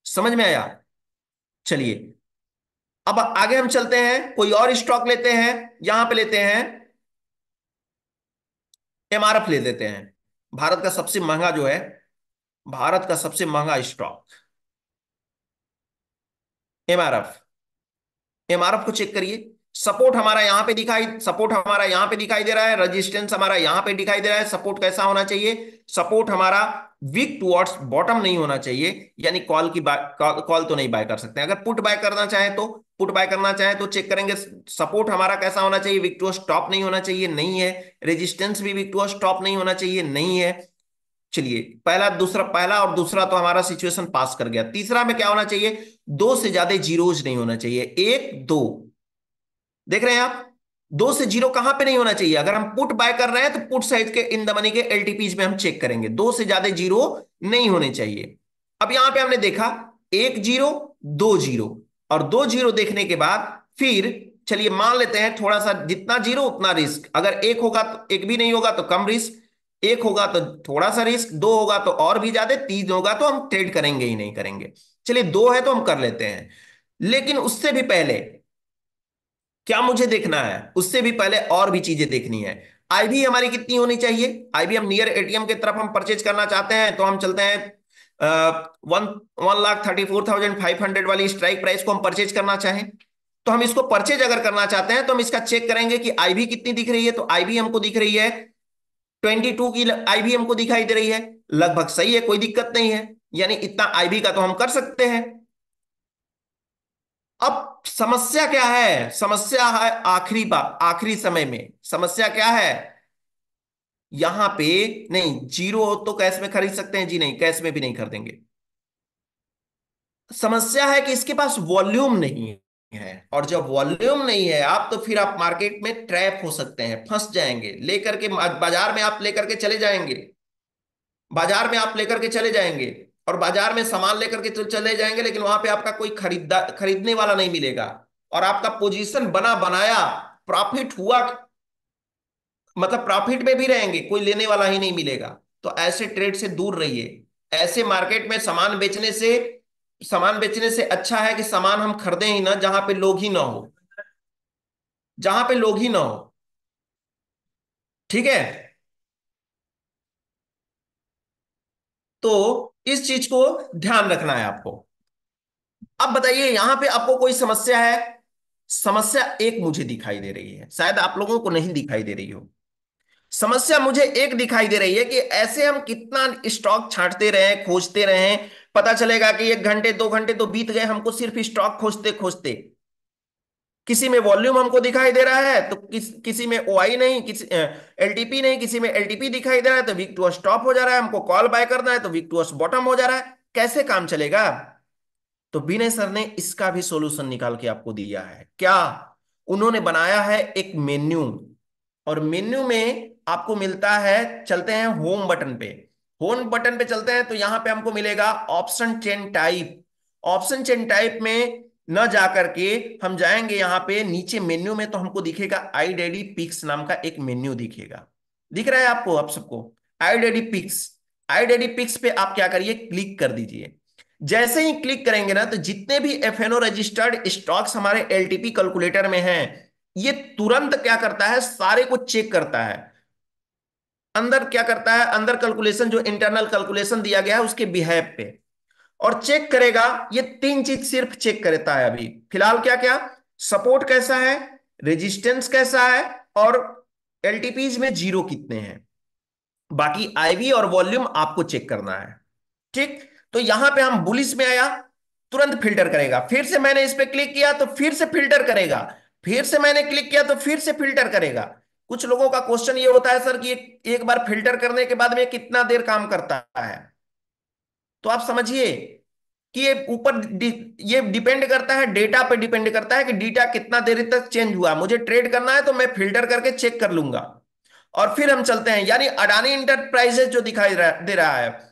Speaker 1: समझ में आया? चलिए, अब आगे हम चलते हैं, कोई और स्टॉक लेते हैं। यहां पे लेते हैं, एमआरएफ ले लेते हैं। भारत का सबसे महंगा जो है, भारत का सबसे महंगा स्टॉक एमआरएफ। एमआरएफ को चेक करिए। सपोर्ट हमारा यहां पे दिखाई दे रहा है, रेजिस्टेंस हमारा यहां पे दिखाई दे रहा है। सपोर्ट कैसा होना चाहिए? सपोर्ट हमारा वीक टुवर्ड्स बॉटम नहीं होना चाहिए, यानी कॉल तो नहीं बाय कर सकते। अगर पुट बाय करना चाहे तो चेक करेंगे। सपोर्ट हमारा कैसा होना चाहिए? वीक टुवर्ड्स टॉप नहीं होना चाहिए, नहीं है। रेजिस्टेंस भी वीक टुवर्ड्स टॉप नहीं होना चाहिए, नहीं है। चलिए, पहला और दूसरा तो हमारा सिचुएशन पास कर गया। तीसरा में क्या होना चाहिए? दो से ज्यादा जीरोज नहीं होना चाहिए। एक, दो, देख रहे हैं आप? दो से जीरो कहां पे नहीं होना चाहिए? अगर हम पुट बाय कर रहे हैं तो पुट साइड के इन द मनी के एलटीपीज में हम चेक करेंगे, दो से ज्यादा जीरो नहीं होने चाहिए। अब यहां पे हमने देखा एक जीरो, दो जीरो, और दो जीरो देखने के बाद फिर चलिए मान लेते हैं थोड़ा सा, जितना जीरो उतना रिस्क। अगर एक होगा तो, एक भी नहीं होगा तो कम रिस्क, एक होगा तो थोड़ा सा रिस्क, दो होगा तो और भी ज्यादा, तीन होगा तो हम ट्रेड करेंगे ही नहीं करेंगे। चलिए, दो है तो हम कर लेते हैं। लेकिन उससे भी पहले क्या मुझे देखना है? उससे भी पहले और भी चीजें देखनी है। आईवी हमारी कितनी होनी चाहिए? आईवी हम नियर एटीएम की तरफ हम परचेज करना चाहते हैं, तो हम चलते हैं 1,34,500 वाली स्ट्राइक प्राइस को हम परचेज करना चाहें, तो हम इसको परचेज अगर करना चाहते हैं तो हम इसका चेक करेंगे कि आईवी कितनी दिख रही है। तो आईवी हमको दिख रही है 22 की आईवी हमको दिखाई दे रही है। लगभग सही है, कोई दिक्कत नहीं है, यानी इतना आईवी का तो हम कर सकते हैं। अब समस्या क्या है? समस्या है आखिरी समय में समस्या क्या है? यहां पे नहीं, जीरो हो तो कैश में खरीद सकते हैं? जी नहीं, कैश में भी नहीं खरीदेंगे। समस्या है कि इसके पास वॉल्यूम नहीं है, और जब वॉल्यूम नहीं है आप, तो फिर आप मार्केट में ट्रैप हो सकते हैं, फंस जाएंगे। लेकर के बाजार में आप लेकर के चले जाएंगे, बाजार में आप लेकर के चले जाएंगे, और बाजार में सामान लेकर के तो चले जाएंगे, लेकिन वहां पे आपका कोई खरीदने वाला नहीं मिलेगा, और आपका पोजीशन बना बनाया, प्रॉफिट हुआ, मतलब प्रॉफिट में भी रहेंगे, कोई लेने वाला ही नहीं मिलेगा। तो ऐसे ट्रेड से दूर रहिए। ऐसे मार्केट में सामान बेचने से अच्छा है कि सामान हम खरीदें ही ना, जहां पे लोग ही ना हो, जहां पे लोग ही ना हो। ठीक है। तो इस चीज को ध्यान रखना है आपको। अब बताइए, यहां पे आपको कोई समस्या है? समस्या एक मुझे दिखाई दे रही है, शायद आप लोगों को नहीं दिखाई दे रही हो। समस्या मुझे एक दिखाई दे रही है कि ऐसे हम कितना स्टॉक छांटते रहे, खोजते रहे, पता चलेगा कि 1 घंटे 2 घंटे तो बीत गए हमको सिर्फ स्टॉक खोजते खोजते। किसी में वॉल्यूम हमको दिखाई दे रहा है तो किसी में ओआई नहीं, किसी एलटीपी नहीं, किसी में एलटीपी दिखाई दे रहा है तो वीक टू स्टॉप हो जा रहा है। हमको कॉल बाय करना है तो वीक टू बॉटम हो जा रहा है। कैसे काम चलेगा? तो विनय सर ने इसका भी सॉल्यूशन निकाल के आपको दिया है। क्या? उन्होंने बनाया है एक मेन्यू, और मेन्यू में आपको मिलता है, चलते हैं होम बटन पे। होम बटन पे चलते हैं तो यहां पे हमको मिलेगा option chain type. Option chain type में न जाकर के हम जाएंगे यहां पे नीचे मेन्यू में, तो हमको दिखेगा iDairy पिक्स नाम का एक मेन्यू दिखेगा। दिख रहा है आपको, आप सबको? iDairy pics. iDairy पिक्स पे आप क्या करिए, क्लिक कर दीजिए। जैसे ही क्लिक करेंगे ना, तो जितने भी एफएनओ रजिस्टर्ड स्टॉक्स हमारे एलटीपी कैलकुलेटर में हैं, ये तुरंत क्या करता है, सारे को चेक करता है। अंदर क्या करता है, अंदर कैलकुलेशन जो इंटरनल कैलकुलेशन दिया गया है उसके बिहेव पे, और चेक करेगा। ये तीन चीज सिर्फ चेक करता है अभी फिलहाल। क्या क्या? सपोर्ट कैसा है, रेजिस्टेंस कैसा है, और एलटीपीज में जीरो कितने हैं। बाकी आईवी और वॉल्यूम आपको चेक करना है। ठीक, तो यहां पे हम बुलिश में आया, तुरंत फिल्टर करेगा, फिर से मैंने इस पे क्लिक किया तो फिर से फिल्टर करेगा, फिर से मैंने क्लिक किया तो फिर से फिल्टर करेगा। कुछ लोगों का क्वेश्चन ये होता है सर कि एक बार फिल्टर करने के बाद में कितना देर काम करता है। तो आप समझिए कि ये ये डिपेंड करता है, डेटा पे डिपेंड करता है कि डेटा कितना देर तक चेंज हुआ। मुझे ट्रेड करना है तो मैं फिल्टर करके चेक कर लूंगा। और फिर हम चलते हैं, यानी अडानी इंटरप्राइजेज जो दे रहा है,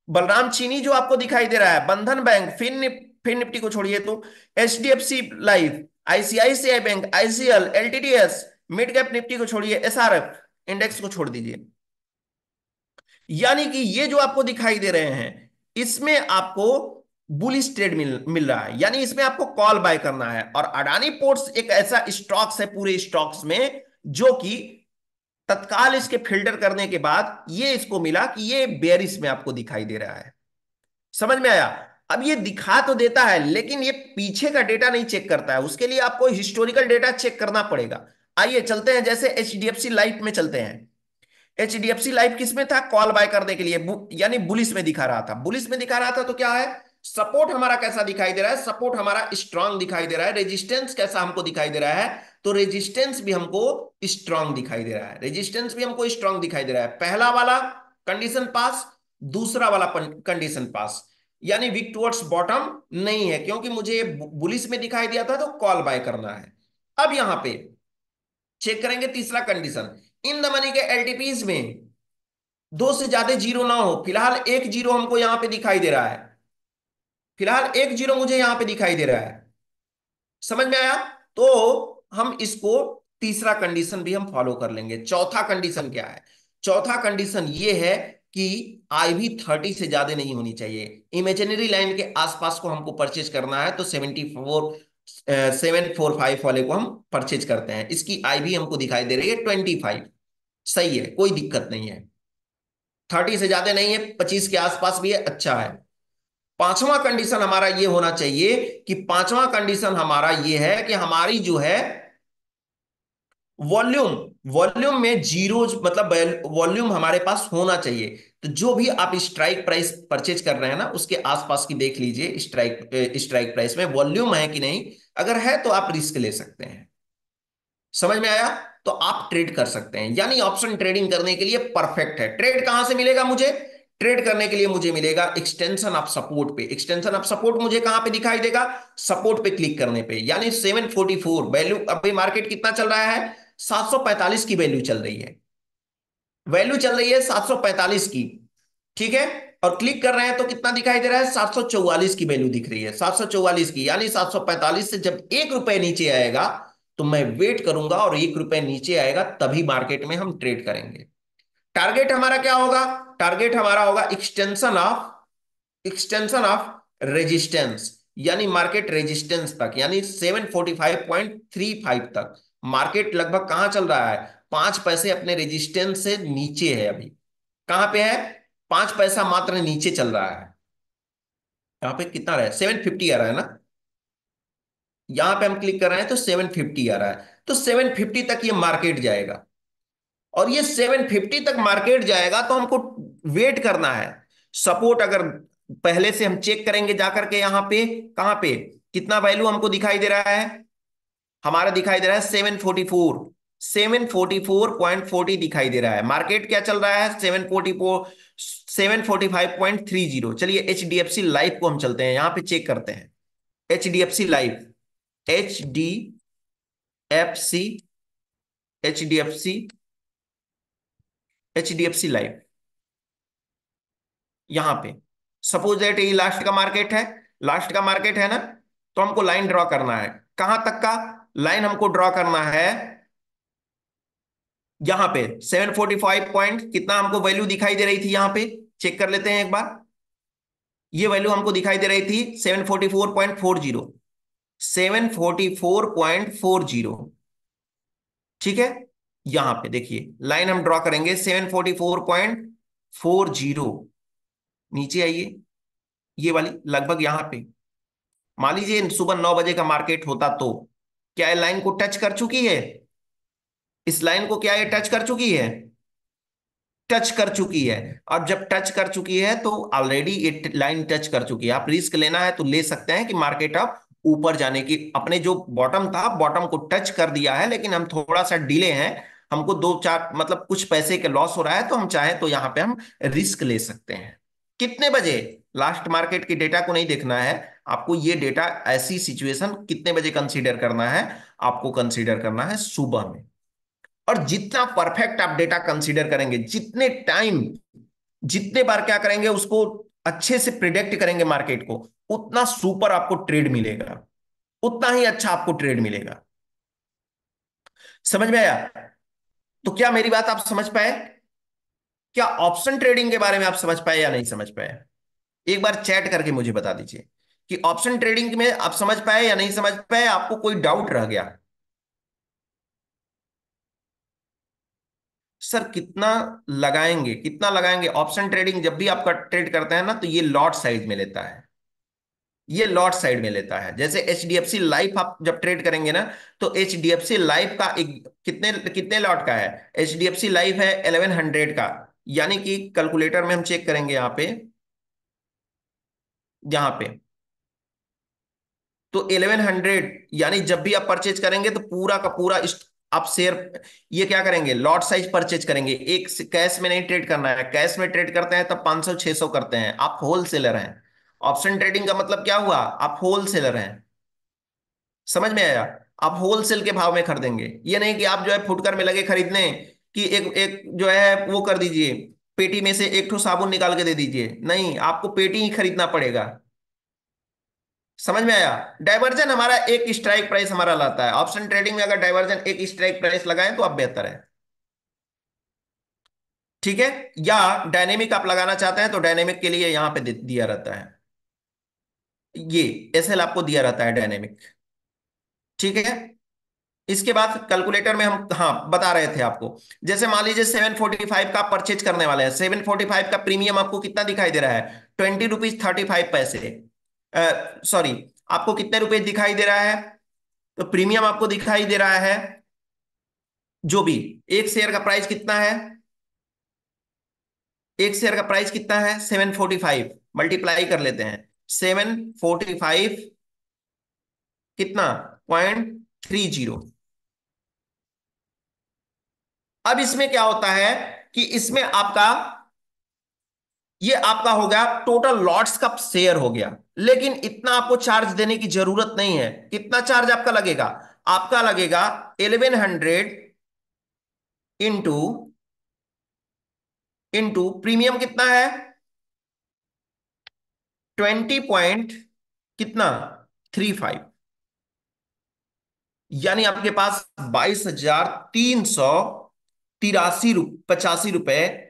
Speaker 1: बलराम चीनी जो आपको दिखाई दे रहा है, बंधन बैंक, फिन निफ्टी को छोड़िए तो HDFC life, ICICI bank, ICL, LTDS, mid cap Nifty को छोड़िए, एसआरएफ इंडेक्स को छोड़ दीजिए। यानी कि ये जो आपको दिखाई दे रहे हैं, इसमें आपको बुलिश ट्रेड मिल रहा है, यानी इसमें आपको कॉल बाय करना है। और अडानी पोर्ट्स एक ऐसा स्टॉक्स है पूरे स्टॉक्स में जो कि तत्काल इसके फिल्टर करने के बाद ये इसको मिला कि ये बेयरिश में आपको दिखाई दे रहा है। समझ में आया? अब ये दिखा तो देता है लेकिन ये पीछे का डेटा नहीं चेक करता है, उसके लिए आपको हिस्टोरिकल डेटा चेक करना पड़ेगा। आइए चलते हैं, जैसे एचडीएफसी लाइफ में चलते हैं। एचडीएफसी लाइफ किसमें था? कॉल बाय करने के लिए, यानी बुलिस में दिखा रहा था। बुलिस में दिखा रहा था तो क्या है, सपोर्ट हमारा कैसा दिखाई दे रहा है? सपोर्ट हमारा स्ट्रांग दिखाई दे रहा है। रेजिस्टेंस कैसा हमको दिखाई दे रहा है? तो रेजिस्टेंस भी हमको स्ट्रांग दिखाई दे रहा है। रेजिस्टेंस भी हमको स्ट्रांग दिखाई दे रहा है। पहला वाला कंडीशन पास, दूसरा वाला कंडीशन पास, यानी वीक टुवर्ड्स बॉटम नहीं है, क्योंकि मुझे ये बुलिस में दिखाई दिया था तो कॉल बाय करना है। अब यहां पे चेक करेंगे तीसरा कंडीशन, इन द मनी के एलटीपीज में दो से ज्यादा जीरो ना हो। फिलहाल एक जीरो हमको यहां पे दिखाई दे रहा है, फिलहाल एक जीरो मुझे यहां पे दिखाई दे रहा है। समझ में आया? तो हम इसको तीसरा कंडीशन भी हम फॉलो कर लेंगे। चौथा कंडीशन क्या है? चौथा कंडीशन ये है कि आईवी 30 से ज्यादा नहीं होनी चाहिए। इमेजिनरी लाइन के आसपास को हमको परचेज करना है तो 745 वाले को हम परचेज करते हैं। इसकी आईवी हमको दिखाई दे रही है 25। सही है, कोई दिक्कत नहीं है। 30 से ज्यादा नहीं है, 25 के आसपास भी है, अच्छा है। पांचवा कंडीशन हमारा ये होना चाहिए कि पांचवा कंडीशन हमारा ये है कि हमारी जो है वॉल्यूम, वॉल्यूम में जीरो, मतलब वॉल्यूम हमारे पास होना चाहिए। तो जो भी आप स्ट्राइक प्राइस परचेज कर रहे हैं ना, उसके आसपास की देख लीजिए स्ट्राइक प्राइस में वॉल्यूम है कि नहीं। अगर है तो आप रिस्क ले सकते हैं। समझ में आया? तो आप ट्रेड कर सकते हैं, यानी ऑप्शन ट्रेडिंग करने के लिए परफेक्ट है। ट्रेड कहां से मिलेगा मुझे? ट्रेड करने के लिए मुझे मिलेगा एक्सटेंशन ऑफ सपोर्ट पे। एक्सटेंशन ऑफ सपोर्ट मुझे कहां पे दिखाई देगा? सपोर्ट पे क्लिक करने पे, यानी 744 वैल्यू। अभी मार्केट कितना चल रहा है? 745 की वैल्यू चल रही है, वैल्यू चल रही है 745 की। ठीक है, और क्लिक कर रहे हैं तो कितना दिखाई दे रहा है? 744 की वैल्यू दिख रही है, 744 की, यानी 745 से जब 1 रुपए नीचे आएगा तो मैं वेट करूंगा, और 1 रुपए नीचे आएगा तभी मार्केट में हम ट्रेड करेंगे। टारगेट हमारा क्या होगा? टारगेट हमारा होगा एक्सटेंशन ऑफ रेजिस्टेंस, यानी मार्केट रेजिस्टेंस तक, यानी 745.35 तक। मार्केट लगभग कहां चल रहा है? 5 पैसे अपने रेजिस्टेंस से नीचे है अभी। कहां पे है? 5 पैसा मात्र नीचे चल रहा है। यहाँ पे कितना रहा है? 750 आ रहा है ना। यहां पे हम क्लिक कर रहे हैं तो 750 आ रहा है, तो 750 तक ये मार्केट जाएगा। और ये 750 तक मार्केट जाएगा तो हमको वेट करना है। सपोर्ट अगर पहले से हम चेक करेंगे जाकर के, यहां पे कहां पे कितना वैल्यू हमको दिखाई दे रहा है? हमारा दिखाई दे रहा है 744, 744.40 दिखाई दे रहा है। मार्केट क्या चल रहा है? 745.30। चलिए एचडीएफसी लाइफ को हम चलते हैं, यहां पे चेक करते हैं। HDFC life, H D F C, HDFC, HDFC life, यहां पे सपोज दैट ये लास्ट का मार्केट है, लास्ट का मार्केट है ना। तो हमको लाइन ड्रॉ करना है, कहां तक का लाइन हमको ड्रॉ करना है? यहां पे 745 पॉइंट कितना हमको वैल्यू दिखाई दे रही थी, यहां पे चेक कर लेते हैं एक बार। ये वैल्यू हमको दिखाई दे रही थी 744.40, 744.40। ठीक है, यहां पे देखिए लाइन हम ड्रॉ करेंगे 744.40। नीचे आइए, ये वाली लगभग यहां पे, मान लीजिए सुबह 9 बजे का मार्केट होता तो क्या ये लाइन को टच कर चुकी है? इस लाइन को क्या ये टच कर चुकी है? टच कर चुकी है। और जब टच कर चुकी है तो ऑलरेडी ये लाइन टच कर चुकी है। आप रिस्क लेना है तो ले सकते हैं कि मार्केट अब ऊपर जाने की, अपने जो बॉटम था बॉटम को टच कर दिया है, लेकिन हम थोड़ा सा डिले हैं, हमको दो चार मतलब कुछ पैसे के लॉस हो रहा है, तो हम चाहें तो यहां पे हम रिस्क ले सकते हैं। कितने बजे? लास्ट मार्केट की डेटा को नहीं देखना है आपको, ये डेटा ऐसी सिचुएशन कितने बजे कंसीडर करना है, आपको कंसीडर करना है सुबह में। और जितना परफेक्ट आप डेटा कंसीडर करेंगे, जितने टाइम, जितने बार क्या करेंगे उसको अच्छे से प्रिडिक्ट करेंगे मार्केट को, उतना सुपर आपको ट्रेड मिलेगा, उतना ही अच्छा आपको ट्रेड मिलेगा। समझ में आया? तो क्या मेरी बात आप समझ पाए? क्या ऑप्शन ट्रेडिंग के बारे में आप समझ पाए या नहीं समझ पाए? एक बार चैट करके मुझे बता दीजिए कि ऑप्शन ट्रेडिंग में आप समझ पाए या नहीं समझ पाए, आपको कोई डाउट रह गया? सर कितना लगाएंगे, कितना लगाएंगे? ऑप्शन ट्रेडिंग जब भी आपका ट्रेड करते हैं ना, तो ये लॉट साइज में लेता है, ये लॉट साइड में लेता है। जैसे एचडीएफसी लाइफ आप जब ट्रेड करेंगे ना, तो एचडीएफसी लाइफ का एक कितने कितने लॉट का है? एचडीएफसी लाइफ है 1100 का, यानी कि कैलकुलेटर में हम चेक करेंगे यहाँ पे, यहाँ पे तो 1100, यानी जब भी आप परचेज करेंगे तो पूरा का पूरा आप शेयर, ये क्या करेंगे, लॉट साइज परचेज करेंगे। एक कैश में नहीं ट्रेड करना है, कैश में ट्रेड करते हैं तब 500 600 करते हैं, आप होलसेलर हैं। ऑप्शन ट्रेडिंग का मतलब क्या हुआ, आप होलसेलर हैं। समझ में आया? आप होलसेल के भाव में खरीदेंगे, ये नहीं कि आप जो है फुटकर में लगे खरीदने, कि एक एक जो है वो कर दीजिए, पेटी में से एक ठो साबुन निकाल के दे दीजिए, नहीं, आपको पेटी ही खरीदना पड़ेगा। समझ में आया? डाइवर्जन हमारा एक स्ट्राइक प्राइस हमारा लाता है, ऑप्शन ट्रेडिंग में अगर डाइवर्जन एक स्ट्राइक प्राइस लगाएं तो आप बेहतर है। ठीक है? या डायनेमिक आप लगाना चाहते हैं तो डायनेमिक के लिए यहां पे दिया रहता है, ये एसएल आपको दिया रहता है डायनेमिक। ठीक है? इसके बाद कैलकुलेटर में हम हाँ बता रहे थे आपको, जैसे मान लीजिए 745 का परचेज करने वाले हैं, 745 का प्रीमियम आपको कितना दिखाई दे रहा है, 20 रुपीज 35 पैसे। सॉरी, आपको कितने रुपए दिखाई दे रहा है? तो प्रीमियम आपको दिखाई दे रहा है, जो भी, एक शेयर का प्राइस कितना है, एक शेयर का प्राइस कितना है 745, मल्टीप्लाई कर लेते हैं, 745 कितना, 0.30। अब इसमें क्या होता है कि इसमें आपका, ये आपका हो गया टोटल लॉट्स का शेयर हो गया, लेकिन इतना आपको चार्ज देने की जरूरत नहीं है। कितना चार्ज आपका लगेगा? आपका लगेगा 1100 इंटू, प्रीमियम कितना है, 20 पॉइंट कितना, 35, यानी आपके पास 22,383 85 रुपए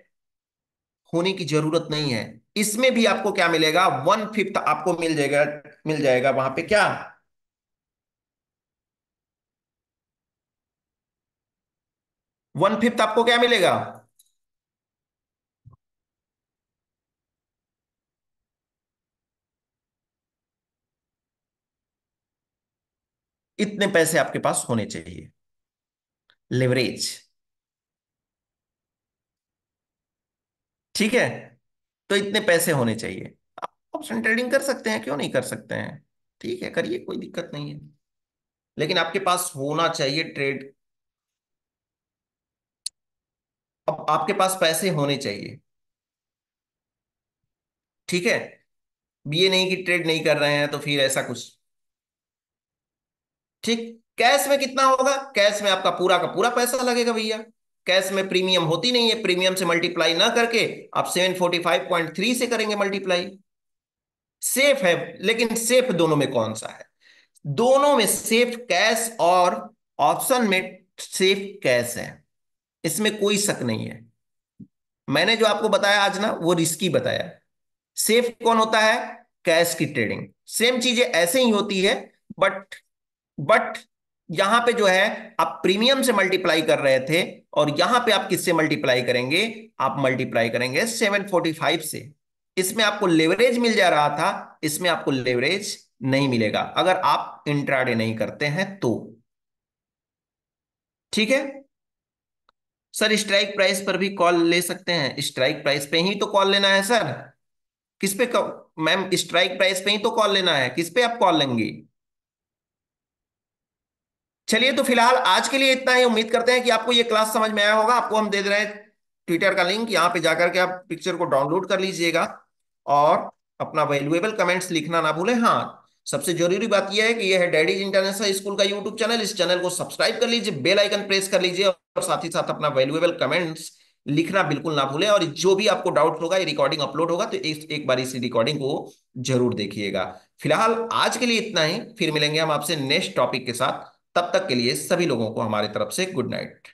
Speaker 1: होने की जरूरत नहीं है। इसमें भी आपको क्या मिलेगा, 1/5 आपको मिल जाएगा, मिल जाएगा वहां पे क्या, 1/5 आपको क्या मिलेगा, इतने पैसे आपके पास होने चाहिए, लेवरेज। ठीक है? तो इतने पैसे होने चाहिए। आप ऑप्शन ट्रेडिंग कर सकते हैं, क्यों नहीं कर सकते हैं? ठीक है, करिए, कोई दिक्कत नहीं है, लेकिन आपके पास होना चाहिए ट्रेड। अब आपके पास पैसे होने चाहिए। ठीक है? ये नहीं कि ट्रेड नहीं कर रहे हैं तो फिर ऐसा कुछ। ठीक। कैश में कितना होगा, कैश में आपका पूरा का पूरा पैसा लगेगा भैया। कैश में प्रीमियम होती नहीं है, प्रीमियम से मल्टीप्लाई ना करके आप 745.3 से करेंगे मल्टीप्लाई। सेफ है, लेकिन सेफ दोनों में कौन सा है? दोनों में सेफ कैश, और ऑप्शन में सेफ कैश है, इसमें कोई शक नहीं है। मैंने जो आपको बताया आज ना, वो रिस्की बताया। सेफ कौन होता है? कैश की ट्रेडिंग। सेम चीजें ऐसे ही होती है, बट बट यहां पे जो है आप प्रीमियम से मल्टीप्लाई कर रहे थे, और यहां पे आप किससे मल्टीप्लाई करेंगे, आप मल्टीप्लाई करेंगे 745 से। इसमें आपको लेवरेज मिल जा रहा था, इसमें आपको लेवरेज नहीं मिलेगा अगर आप इंट्राडे नहीं करते हैं तो। ठीक है? सर स्ट्राइक प्राइस पर भी कॉल ले सकते हैं, स्ट्राइक प्राइस पे ही तो कॉल लेना है सर। किस पे मैम स्ट्राइक प्राइस पे ही तो कॉल लेना है, किस पे आप कॉल लेंगी? चलिए तो फिलहाल आज के लिए इतना ही। उम्मीद करते हैं कि आपको ये क्लास समझ में आया होगा। आपको हम दे दे रहे हैं ट्विटर का लिंक, यहाँ पे जाकर के आप पिक्चर को डाउनलोड कर लीजिएगा और अपना वैल्यूएबल कमेंट्स लिखना ना भूलें। हाँ, सबसे जरूरी बात यह है कि यह है डैडीज इंटरनेशनल स्कूल का यूट्यूब चैनल। इस चैनल को सब्सक्राइब कर लीजिए, बेल आइकन प्रेस कर लीजिए और साथ ही साथ अपना वैल्यूएबल कमेंट्स लिखना बिल्कुल ना भूलें। और जो भी आपको डाउट होगा, ये रिकॉर्डिंग अपलोड होगा तो एक बार इस रिकॉर्डिंग को जरूर देखिएगा। फिलहाल आज के लिए इतना ही, फिर मिलेंगे हम आपसे नेक्स्ट टॉपिक के साथ। तब तक के लिए सभी लोगों को हमारी तरफ से गुड नाइट।